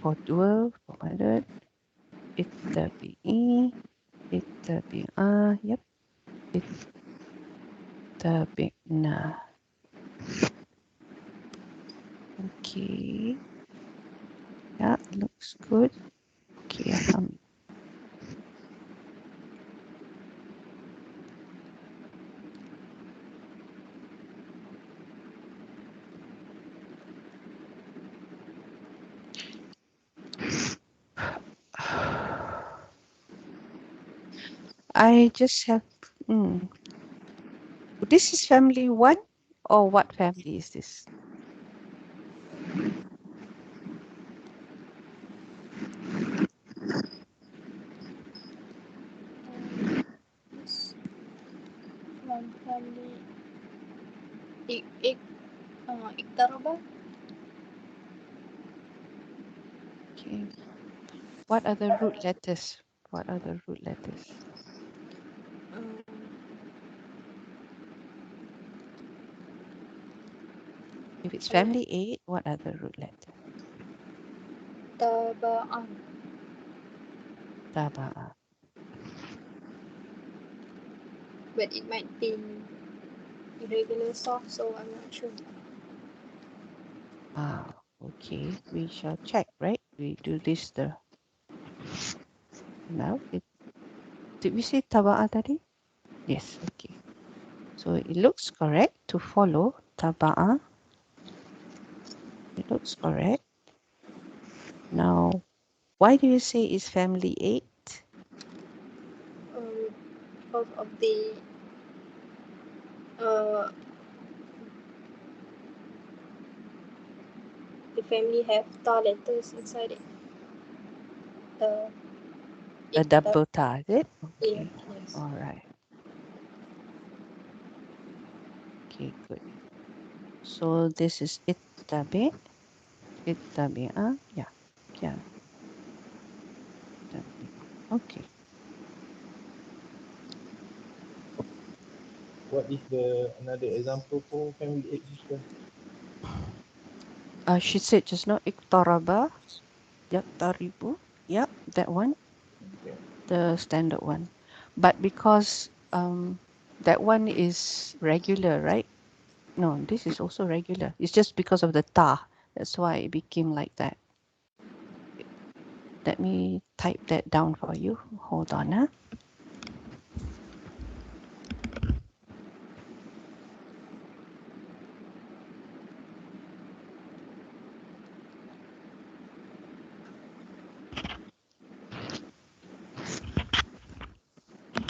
For dual, for mother. Ittabi'i. Ittabi'a. Yep. Ittabi'na. Okay. Yeah, looks good. Okay, I just have. This is family 1, or what family is this? This one family. Iktaraba. Okay. What are the root letters? What are the root letters? If it's family 8, what are the root letters? Taba'an. Taba'a. But it might be irregular soft, so I'm not sure. Okay, we shall check, right? We do this now. Did we say taba'a tadi? Yes, okay. So it looks correct to follow taba'a. It looks correct. Now, why do you say it's family 8? Because of the family have ta letters inside it. A double ta, is it? Yeah, Okay. yes. All right. Okay, good. So this is ittabi. Ittabi'a. Yeah. Yeah. Okay. What is the another example for family 8 sister? She said just now iktaraba. Yaktaribu. Yep, that one. Okay. The standard one. But because that one is regular, right? No, this is also regular. It's just because of the ta. That's why it became like that. Let me type that down for you. Hold on. Huh?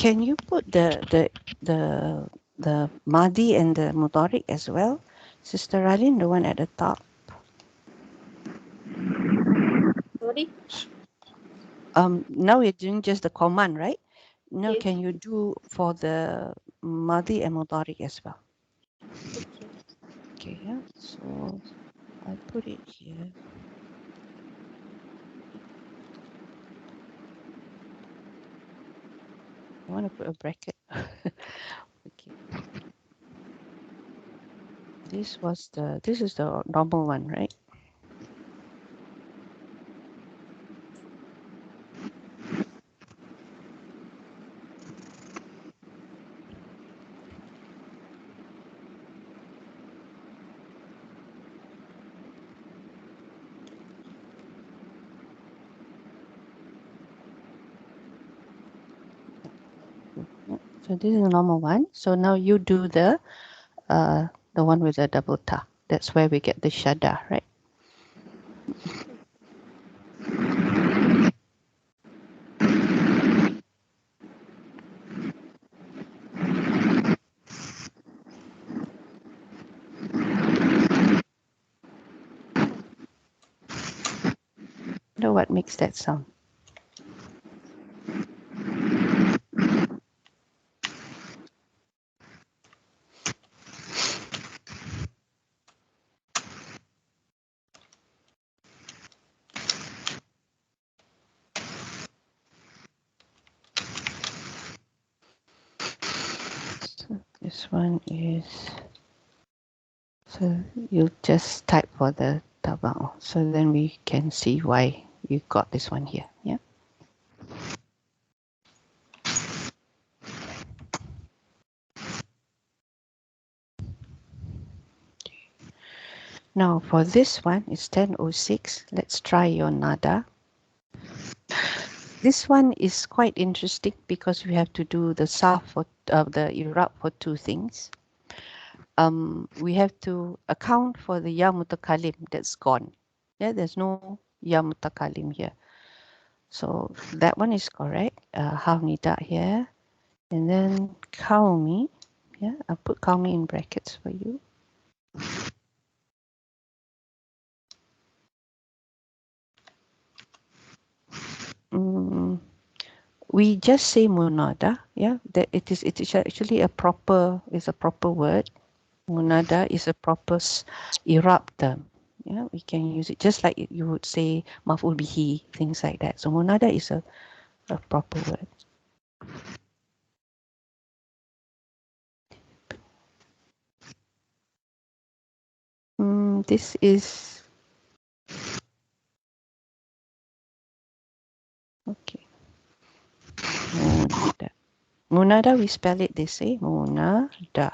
Can you put the Madi and the Mudari as well? Sister Ralin, the one at the top. Sorry? Now we're doing just the command, right? Now Yes. can you do for the Madi and Mudari as well? Okay. Okay, yeah. So I put it here. I want to put a bracket. Okay. This is the normal one, right? Yeah. So this is the normal one. So now you do the one with the double ta. That's where we get the shada, right? Know what makes that sound? So this one is, so you just type for the tabao. So then we can see why you got this one here. Yeah. Now for this one, it's 10:06. Let's try your nada. This one is quite interesting because we have to do the sarf for the Irab for two things. We have to account for the ya mutakalim that's gone. Yeah, there's no ya mutakalim here. So that one is correct. Nida here. And then kaumi. Yeah, I'll put kaumi in brackets for you. We just say munada. Yeah, that it is actually a proper word. Munada is a proper Irab term. Yeah, we can use it just like you would say maf'ul bihi, things like that. So munada is a proper word. This is okay. Munada. Munada, we spell it this way. Munada.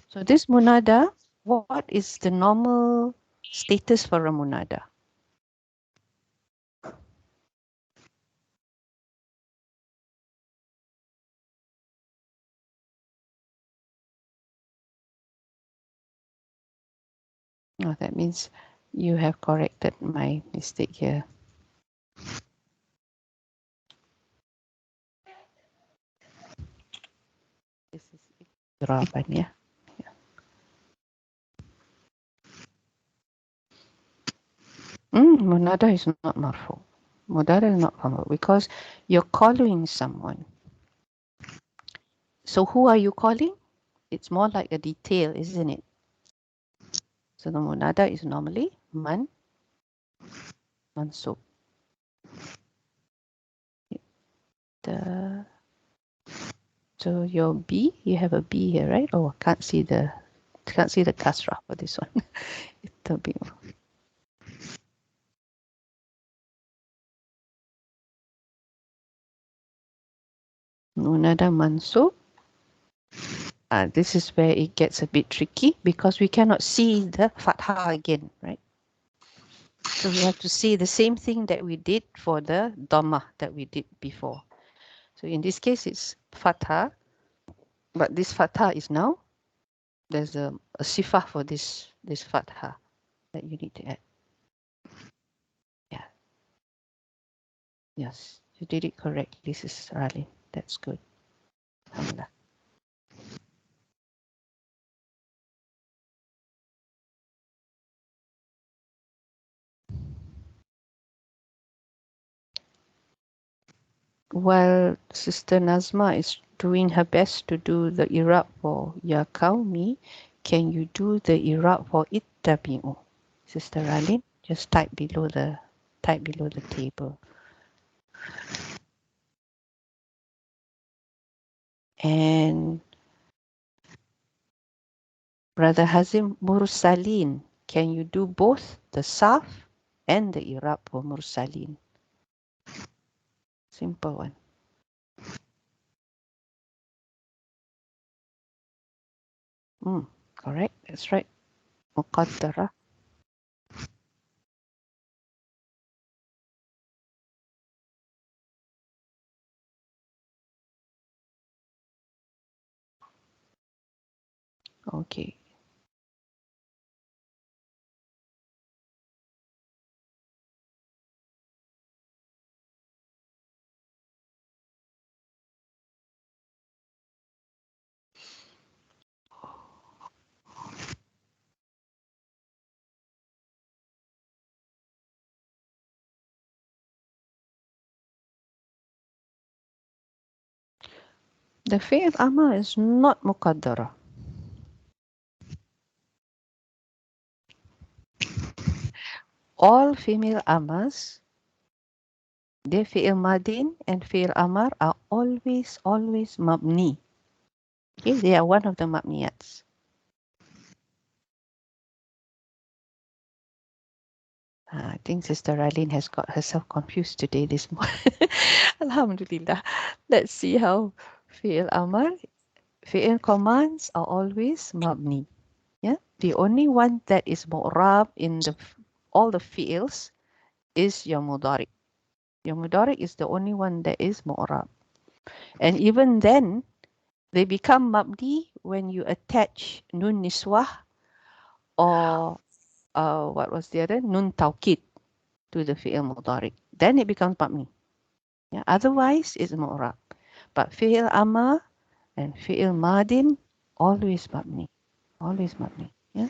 So this munada what is the normal status for a munada? Oh, that means you have corrected my mistake here. This is Iraban, yeah. Munada is not marfu. Munada is not marfu because you're calling someone. So who are you calling? It's more like a detail, isn't it? So the munada is normally mansub. So your B, you have a B here, right? Oh, can't see the kasrah for this one. It'll be munada mansub. This is where it gets a bit tricky because we cannot see the fathah again, right? So we have to see the same thing that we did for the dhamma that we did before. So in this case, it's fathah, but this fathah is now, there's a sifah for this fathah that you need to add. Yeah. Yes, you did it correctly, Sister Ali. That's good. Alhamdulillah. While Sister Nazma is doing her best to do the Irab for Ya Qaumi, can you do the Irab for Ittabi'u? Sister Ralin, just type below the table. And Brother Hazim Mursalin, can you do both the Saf and the Irab for Mursalin? Simple one. Correct, that's right. Muqaddara. Okay. The fi'l amar is not muqaddara. All female amars, their fi'il madin and fi'il amar are always mabni. Okay, they are one of the mabniyats. I think Sister Raylene has got herself confused today this morning. Alhamdulillah. Let's see how fi'il amar, fi'il commands are always mabni. Yeah, the only one that is mu'rab in all the fi'ils is your mudari. Your mudari is the only one that is mu'rab. And even then, they become mabni when you attach nun niswah or what was the other? Nun tawkid to the fi'il mudari. Then it becomes mabni. Yeah, otherwise, it's mu'rab. But fi'il amar and fi'il madin, always mabni. Always mabni. Yeah.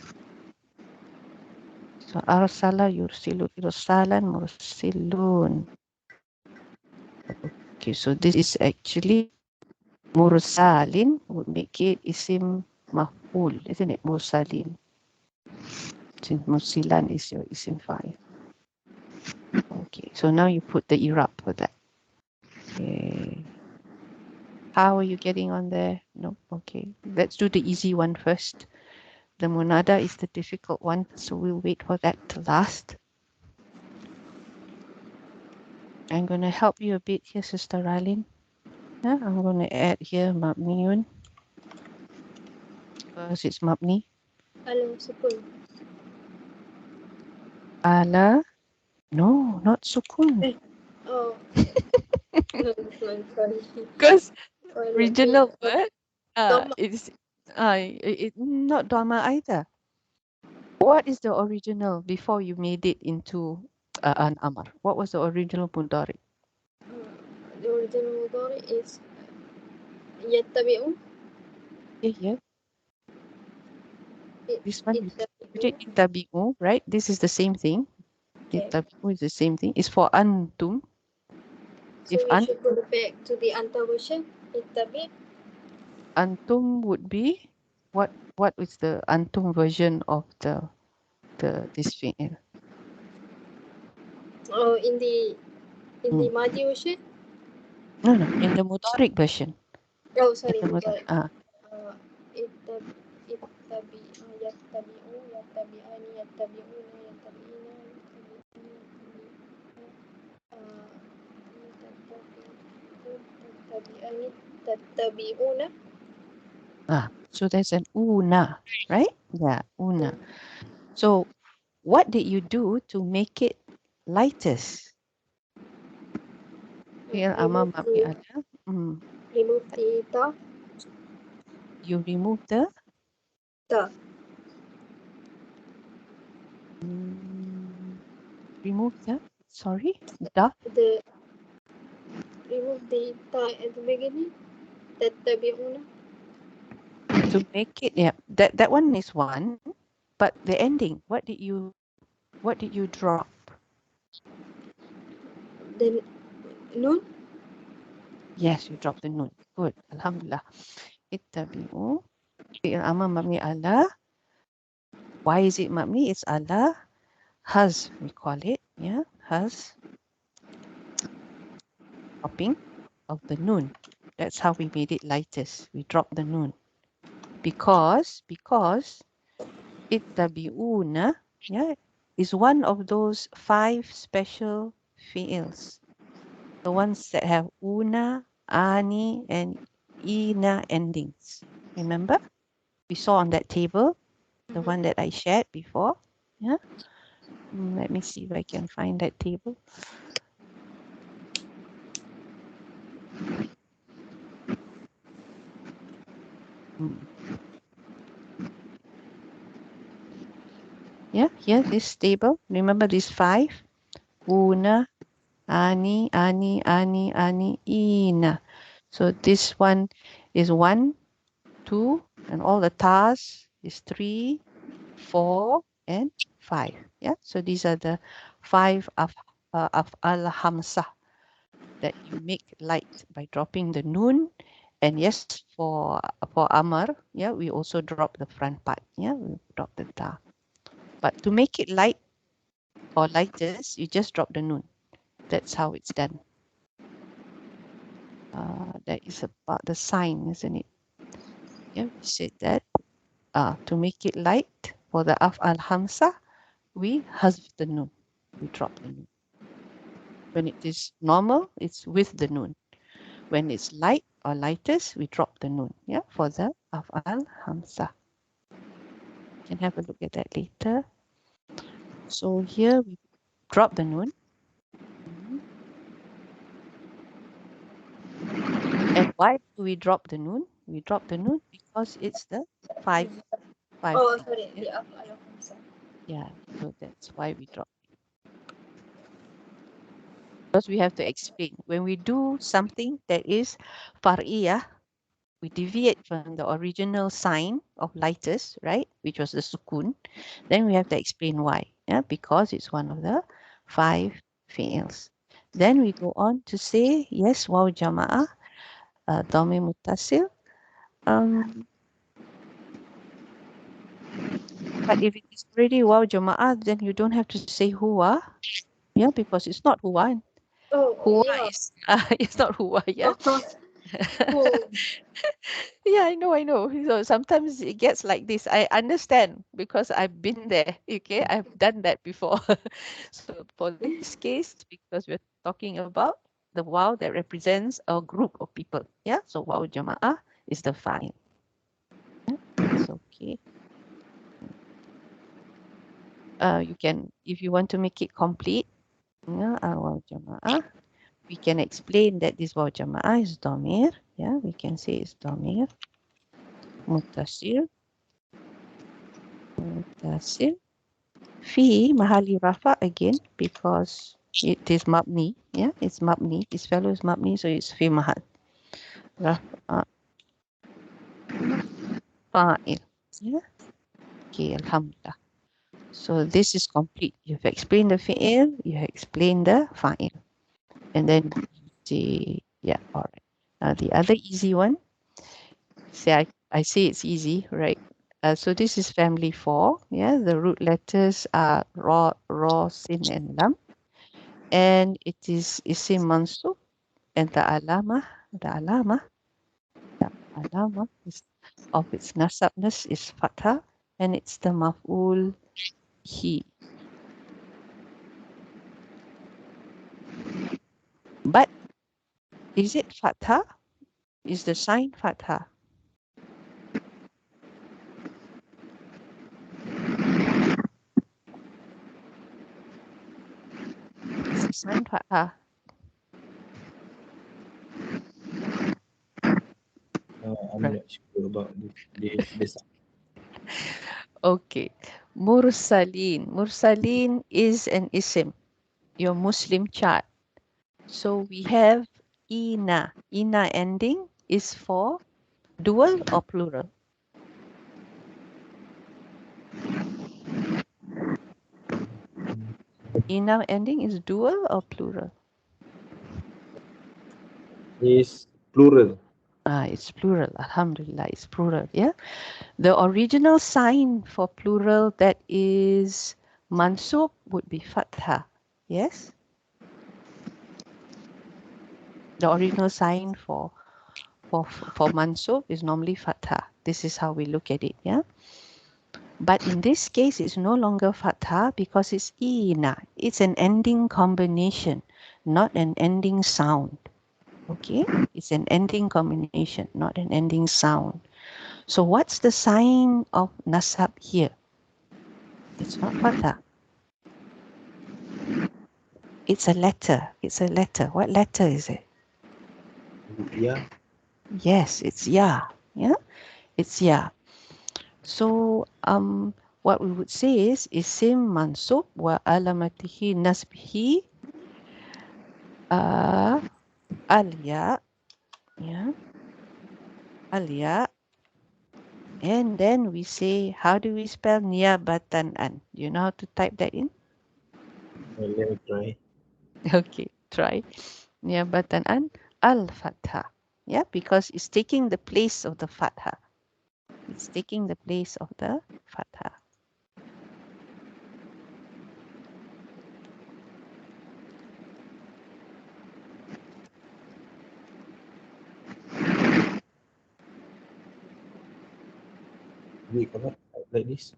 So arsala yursilu irsalan mursilun. Okay, so this is actually mursalin would make it isim maf'ul, isn't it? Mursalin. Since mursilan is your isim fa'il. Okay, so now you put the irab for that. Okay. How are you getting on there? No, okay. Let's do the easy one first. The munada is the difficult one, so we'll wait for that to last. I'm going to help you a bit here, Sister Rylin. Yeah, I'm going to add here mabniun because it's mabni. Alam sukun. Ala. No, not sukun. Oh. Sorry. Because Oh, original word, Dhamma. not Dharma either. What is the original before you made it into an Amar? What was the original Mudari? The original mudari is yattabi'u. Yeah. This one, you Ittabi'u. itabi'u, right? This is the same thing. Okay. Itabi'u is the same thing. It's for antum. So If we should go back to the anta version. Ittabi'. antum would be, what is the antum version of this fi'il? Oh, in the Madi version. No, in the Mudari version. Oh, In sorry, the mudari. Mudari. Yattabi'u, yattabi'ani, yattabi'una, yattabi'ina, yattabi'ani, tattabi'una. So there's an una, right? Yeah, una. So what did you do to make it lightest? Fi'il amar mabni ala. Remove the ta. You remove the Ta. sorry, the Remove the ta at the beginning. Tattabi'una. to make it, yeah, that one is one, but the ending, what did you drop? Then nun. Yes, you drop the nun. Good, alhamdulillah. Ittabi'u fi'il amar mabni ala. Why is it mabni? It's ala has, we call it, yeah, has dropping of the nun. That's how we made it lightest. We dropped the nun because ittabi'una, yeah, is one of those 5 special fi'ils. The ones that have una, ani, and ina endings. Remember? We saw on that table, the one that I shared before. Yeah. Let me see if I can find that table. Yeah, here, this table. Remember these 5? Una, ani, ina. So this one is 1, 2, and all the tas is 3, 4, and 5. Yeah, so these are the 5 of al-hamsah that you make light by dropping the nun. And yes, for amar, yeah, we also drop the front part. Yeah, we drop the ta. But to make it light or lightest, you just drop the nun. That's how it's done. That is about the sign, isn't it? Yeah, we said that. To make it light for the af'al hamsa, we hazf the nun. We drop the nun. When it is normal, it's with the nun. When it's light or lightest, we drop the nun. Yeah, for the af'al hamsa. You can have a look at that later. So here we drop the nun. And why do we drop the nun? We drop the nun because it's the 5. Oh, Thing. sorry. The af'al hamsa. Yeah, so that's why we drop. Because we have to explain. When we do something that is far'iyah, we deviate from the original sign of lightest, right? Which was the sukun. Then we have to explain why. Yeah, because it's one of the 5 fi'ils. Then we go on to say, yes, waw jama'ah, dhamir muttasil. But if it is already waw jama'ah, then you don't have to say huwa. Yeah, because it's not huwa. Oh, Huwa yeah. is it's not huwa, yeah. Oh. Yeah, I know. So sometimes it gets like this. I understand because I've been there. Okay, I've done that before. So for this case, because we're talking about the wow that represents a group of people. Yeah, so wow jama'ah is the fine. Yeah, it's okay. you can, if you want to make it complete, waw jama'ah, we can explain that this waw jama'ah is dhamir. Yeah, we can say it's dhamir muttasil fi mahali rafa again because it is mabni. Yeah, it's mabni. This fellow is mabni, so it's fi mahal rafa fa'il. Yeah. Okay, alhamdulillah. So this is complete. You've explained the fi'il, you have explained the fa'il. And then you say, yeah, all right. Now the other easy one, say I say it's easy, right? So this is family 4. Yeah, the root letters are ra, sin, and lam. And it is isim mansub, and the alama is, of its nasabness is fatha, and it's the maf'ul he. But is it fatha? Is the sign fatha? Is the sign fatha? I'm Right. not sure about this. Okay. Mursalin. Mursalin is an isim, your Muslim chart. So we have ina. Ina ending is for dual or plural? Ina ending is dual or plural? Is plural. It's plural. Alhamdulillah, it's plural. Yeah. The original sign for plural that is mansub would be fatha. Yes. The original sign for mansub is normally fatha. This is how we look at it. Yeah. But in this case, it's no longer fatha because it's ina. It's an ending combination, not an ending sound. Okay, it's an ending combination, not an ending sound. So what's the sign of nasab here? It's not fatha. It's a letter. It's a letter. What letter is it? Yeah. Yes, it's ya. Yeah, it's ya. So what we would say is isim mansub wa alamatihi nasbihi al-ya. Yeah, al-ya. And then we say, how do we spell niyabatan an? Do you know how to type that in? Let me try. Okay, try. Niyabatan an al-fatha. Yeah, because it's taking the place of the fatha. It's taking the place of the fatha. We correct like this.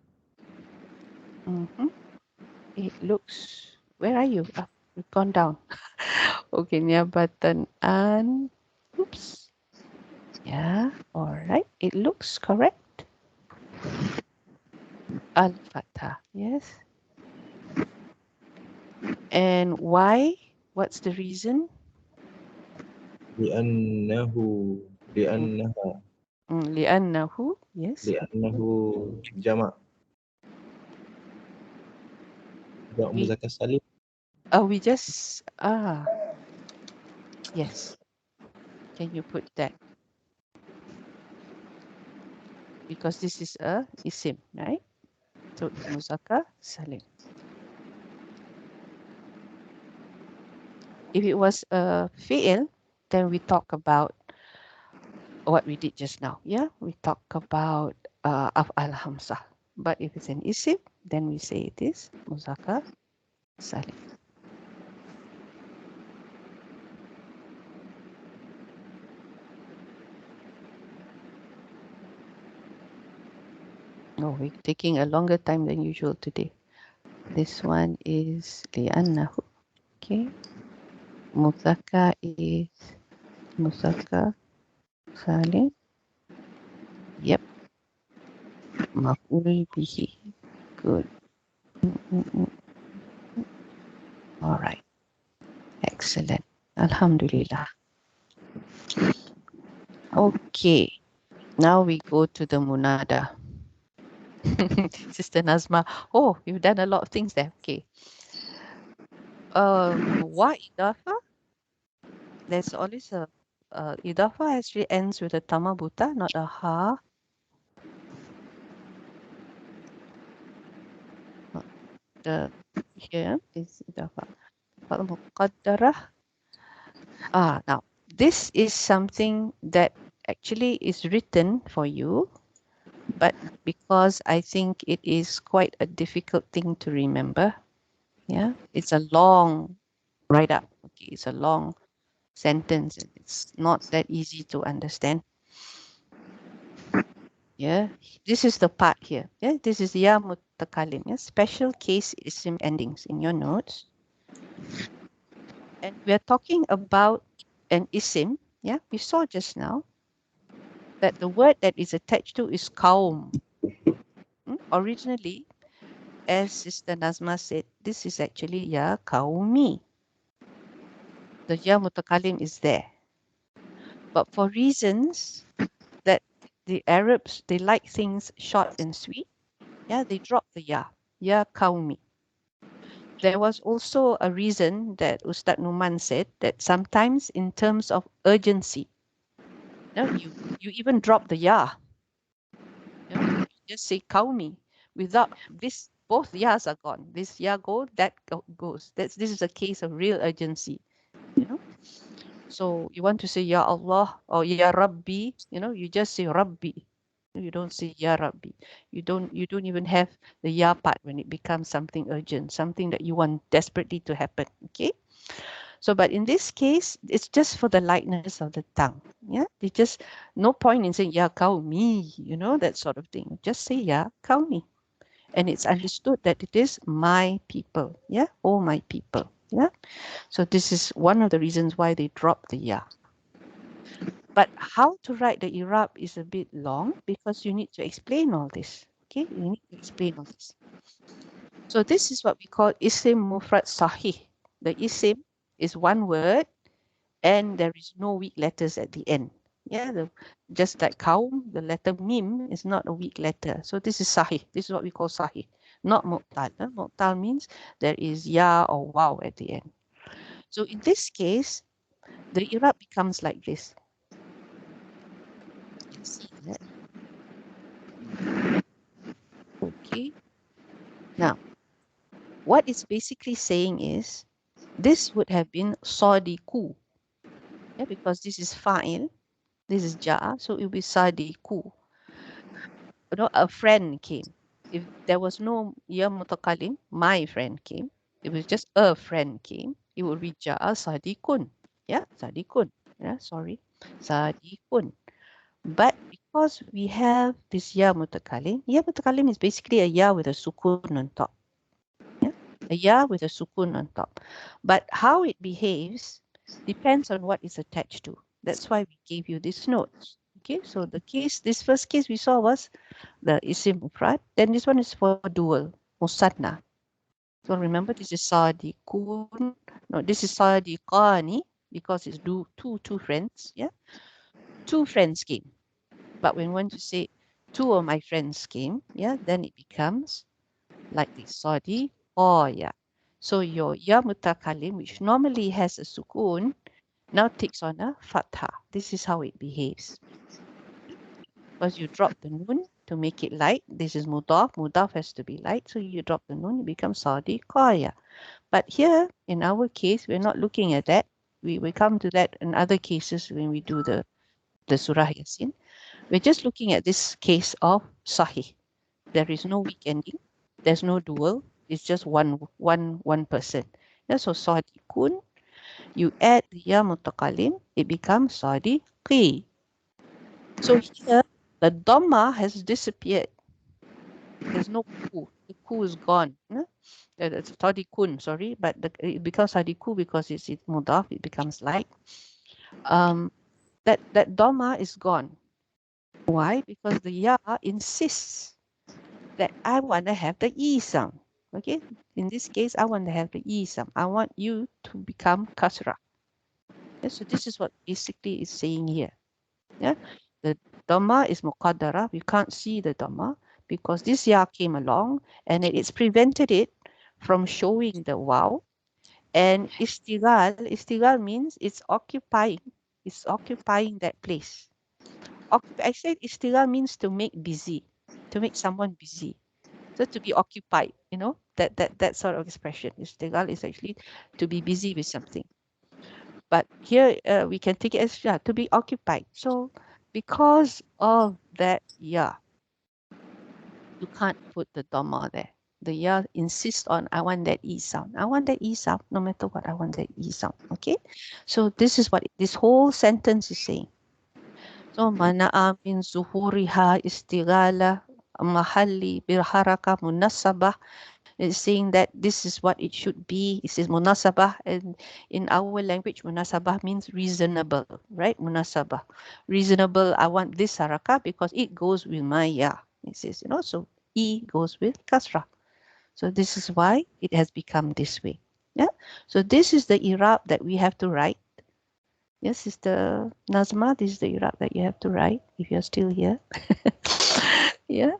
Mm-hmm. It looks, where are you? You've gone down. Okay, niyabatan an. Oops. Yeah, all right. It looks correct. Al-fatha, yes. And why? What's the reason? لأنه لأنها لأنه, yes. لأنه جمع We مذكر سالم. we just yes. Can you put that? Because this is a isim, right? So it's muzakkar salim. If it was a fi'il, then we talk about what we did just now. Yeah, we talk about af'al hamzah. But if it's an isim, then we say it is muzakkar salim. Oh, we're taking a longer time than usual today. This one is li'annahu. Okay. Muzakkar is muzakkar salim. Yep. Maf'ul bihi. Good. All right. Excellent. Alhamdulillah. Okay. Now we go to the munada. Sister Nazma. Oh, you've done a lot of things there. Okay. Wa idafa? There's always a idafa actually ends with a tama buta, not a ha. The here is idafa. Muqaddarah. Now this is something that actually is written for you, but because I think it is quite a difficult thing to remember. Yeah, it's a long write-up. Okay, it's a long sentence. It's not that easy to understand. Yeah, this is the part here. Yeah, this is ya mutakalim. Yeah, special case isim endings in your notes. And we're talking about an isim. Yeah, we saw just now that the word that is attached to is kaum. Originally, as Sister Nazma said, this is actually ya kaumi. The ya mutakalim is there. But for reasons that the Arabs, they like things short and sweet, yeah, they drop the ya kaumi. There was also a reason that Ustad Numan said that sometimes in terms of urgency, you even drop the ya. You just say kaumi. Without this, both yas are gone. This ya go, that goes. This is a case of real urgency, you know. So you want to say Ya Allah or Ya Rabbi, you just say Rabbi. You don't say Ya Rabbi. You don't even have the Ya part when it becomes something urgent, something that you want desperately to happen. Okay. So, but in this case, it's just for the lightness of the tongue. Yeah. It's just no point in saying Ya Qaumi, that sort of thing. Just say Ya Qaumi. And it's understood that it is my people. Yeah. Oh, my people. Yeah. So this is one of the reasons why they drop the Ya. But how to write the Irab is a bit long because you need to explain all this. Okay, you need to explain all this. So this is what we call isim mufrad sahih. The isim is one word and there is no weak letters at the end. Yeah, just like kaum, the letter mim is not a weak letter. So this is sahih. This is what we call sahih, not mu'tal. Mu'tal means there is ya or waw at the end. So in this case, the Irab becomes like this. You can see that. Okay. Now, what it's basically saying is this would have been sadiku. Yeah, because this is fa'il, this is ja, so it will be sadiku. A friend came. If there was no ya mutakalim, my friend came. It was just a friend came. It would be ja sadikun. Yeah, sadikun. Yeah, sorry. Sadikun. But because we have this ya mutakalim is basically a ya with a sukun on top. Yeah, a ya with a sukun on top. But how it behaves depends on what is attached to. That's why we gave you these notes. Okay, so this first case we saw was the isim mufrad. Then this one is for dual, musanna. So remember, this is sadiqun. No, this is sadiqani because it's two friends. Yeah, two friends came. But when we want to say two of my friends came, yeah, then it becomes like this. Sadiqaya. So your ya mutakalim, which normally has a sukun, now takes on a fatha. This is how it behaves. Because you drop the nun to make it light. This is mudaf. Mudaf has to be light. So you drop the nun, it becomes sadiqaya. But here, in our case, we're not looking at that. We come to that in other cases when we do the Surah Yasin. We're just looking at this case of sahih. There is no weak ending. There's no dual. It's just one person. Yeah, so sadiqun, you add the ya mutaqalim, it becomes sadiqi. So here, the dhamma has disappeared. There's no ku. The ku is gone. It's sadiqun, sorry, but it becomes sadiqu because it's mudaf, it becomes light. That dhamma is gone. Why? Because the ya insists that I want to have the e sound. Okay, in this case, I want to have the isam. I want you to become kasra. Yeah, so this is what basically is saying here. Yeah, the dhamma is muqaddara. We can't see the dhamma because this ya came along and it's prevented it from showing the wow. And istighal means it's occupying. It's occupying that place. I said istighal means to make busy, to make someone busy. So to be occupied, that sort of expression. Istighal is actually to be busy with something. But here we can take it as to be occupied. So because of that, you can't put the dhamma there. The insists on I want that e sound. I want that e sound. No matter what, I want that e sound. Okay. So this is what this whole sentence is saying. So mana'a min zuhuriha istighala mahalli birharaka munasabah is saying that this is what it should be. It says munasabah, and in our language, munasabah means reasonable, right? Munasabah, reasonable. I want this haraka because it goes with my ya. It says, so e goes with kasra. So this is why it has become this way. Yeah. So this is the irab that we have to write. Yes, Sister Nazma, this is the irab that you have to write if you're still here. Yeah,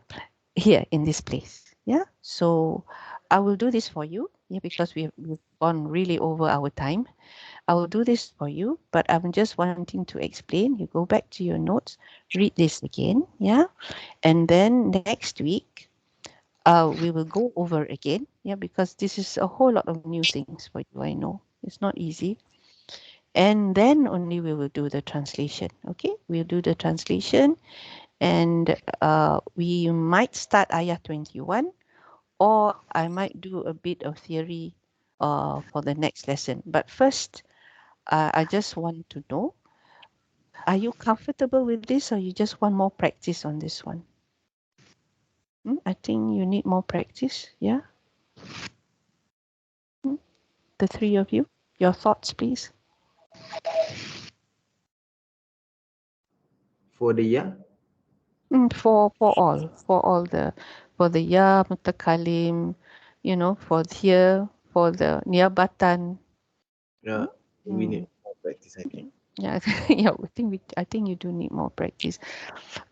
here in this place. Yeah, so I will do this for you. Yeah, because we've gone really over our time. I will do this for you, but I'm just wanting to explain. You go back to your notes, read this again. Yeah, and then next week we will go over again. Yeah, because this is a whole lot of new things for you. I know it's not easy. And then only we will do the translation. Okay, we'll do the translation, and we might start ayat 21, or I might do a bit of theory for the next lesson. But first, I just want to know, are you comfortable with this, or you just want more practice on this one? I think you need more practice. Yeah. The three of you, your thoughts, please. For the ya? For the ya mutakalim, for here, for the niabatan. Yeah, we Mm. need more practice, I think. Yeah, yeah. I think you do need more practice.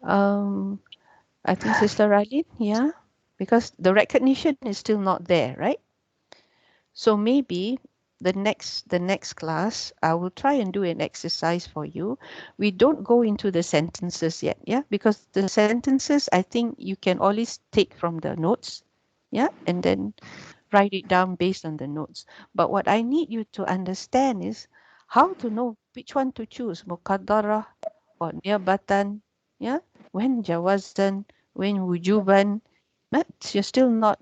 I think Sister Ralin, yeah, because the recognition is still not there, right? So maybe the next class, I will try and do an exercise for you. We don't go into the sentences yet, yeah, because the sentences I think you can always take from the notes, yeah, and then write it down based on the notes. But what I need you to understand is how to know which one to choose, muqaddara or niabatan, yeah, when jawazan, when wujuban. But you're still not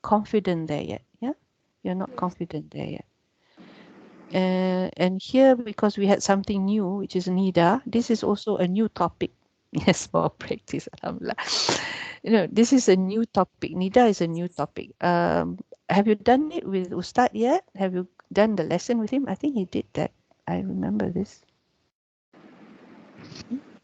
confident there yet, yeah. You're not confident there yet. And here, because we had something new, which is Nida, this is also a new topic. Yes, more practice, alhamdulillah. This is a new topic. Nida is a new topic. Have you done it with Ustad yet? Have you done the lesson with him? I think he did that. I remember this.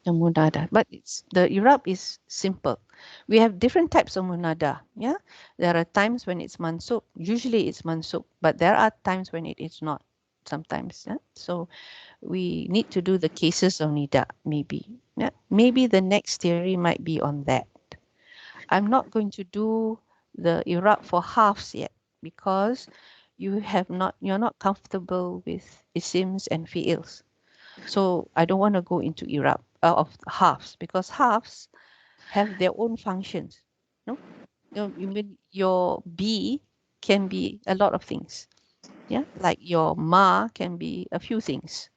The munada, but the Irab is simple. We have different types of munada. Yeah, there are times when it's mansub. Usually it's mansub, but there are times when it is not. Sometimes, yeah. So we need to do the cases of nida. Maybe, yeah. Maybe the next theory might be on that. I'm not going to do the Irab for halves yet because you're not comfortable with isims and fi'ils. So I don't want to go into Irab of halves because halves have their own functions. No, you mean your B can be a lot of things. Yeah, like your ma can be a few things.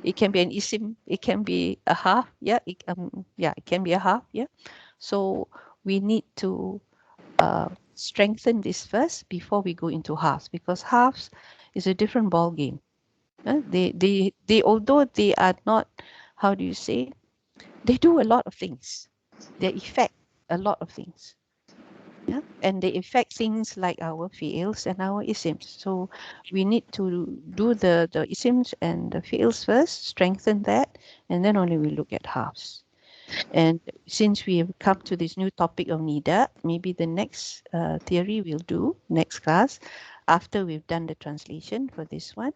It can be an isim. It can be a half. Yeah, it can be a half. Yeah. So we need to strengthen this first before we go into halves because halves is a different ball game. They although they are not, how do you say, they do a lot of things. They affect a lot of things. Yeah, and they affect things like our fi'ils and our isims. So we need to do the isims and the fi'ils first, strengthen that, and then only we look at halves. And since we have come to this new topic of nida, maybe the next theory we'll do next class, after we've done the translation for this one,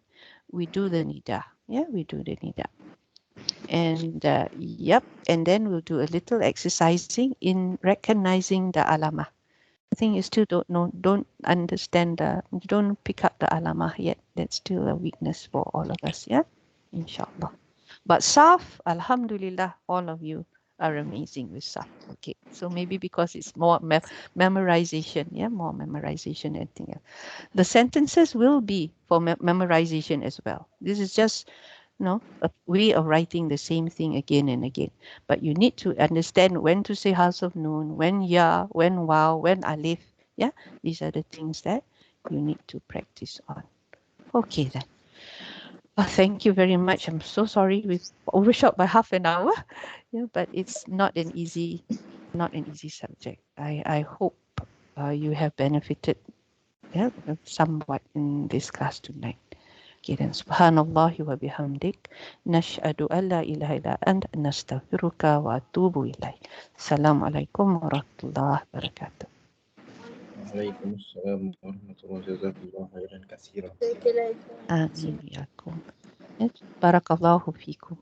we do the nida. Yeah, we do the nida. And yep, and then we'll do a little exercising in recognizing the alamah. I think you still don't understand you don't pick up the alamah yet. That's still a weakness for all of us, yeah? Inshallah. But Saf, alhamdulillah, all of you are amazing with Saf. Okay, so maybe because it's more memorization, yeah, more memorization and thing else. The sentences will be for memorization as well. This is just a way of writing the same thing again and again. But you need to understand when to say House of Noon, when Ya, when Wow, when Alif. Yeah, these are the things that you need to practice on. Okay then. Thank you very much. I'm so sorry we've overshot by half an hour. Yeah, but it's not an easy subject. I hope you have benefited somewhat in this class tonight. Dan subhanallahi wa bihamdik nashhadu an la ilaha illa anta nastaghfiruka wa atubu ilaik. Assalamualaikum warahmatullahi wabarakatuh. Waalaikumsalam warahmatullahi wabarakatuh. Khairan katsiran. Amin ya kum. Barakallahu fikum.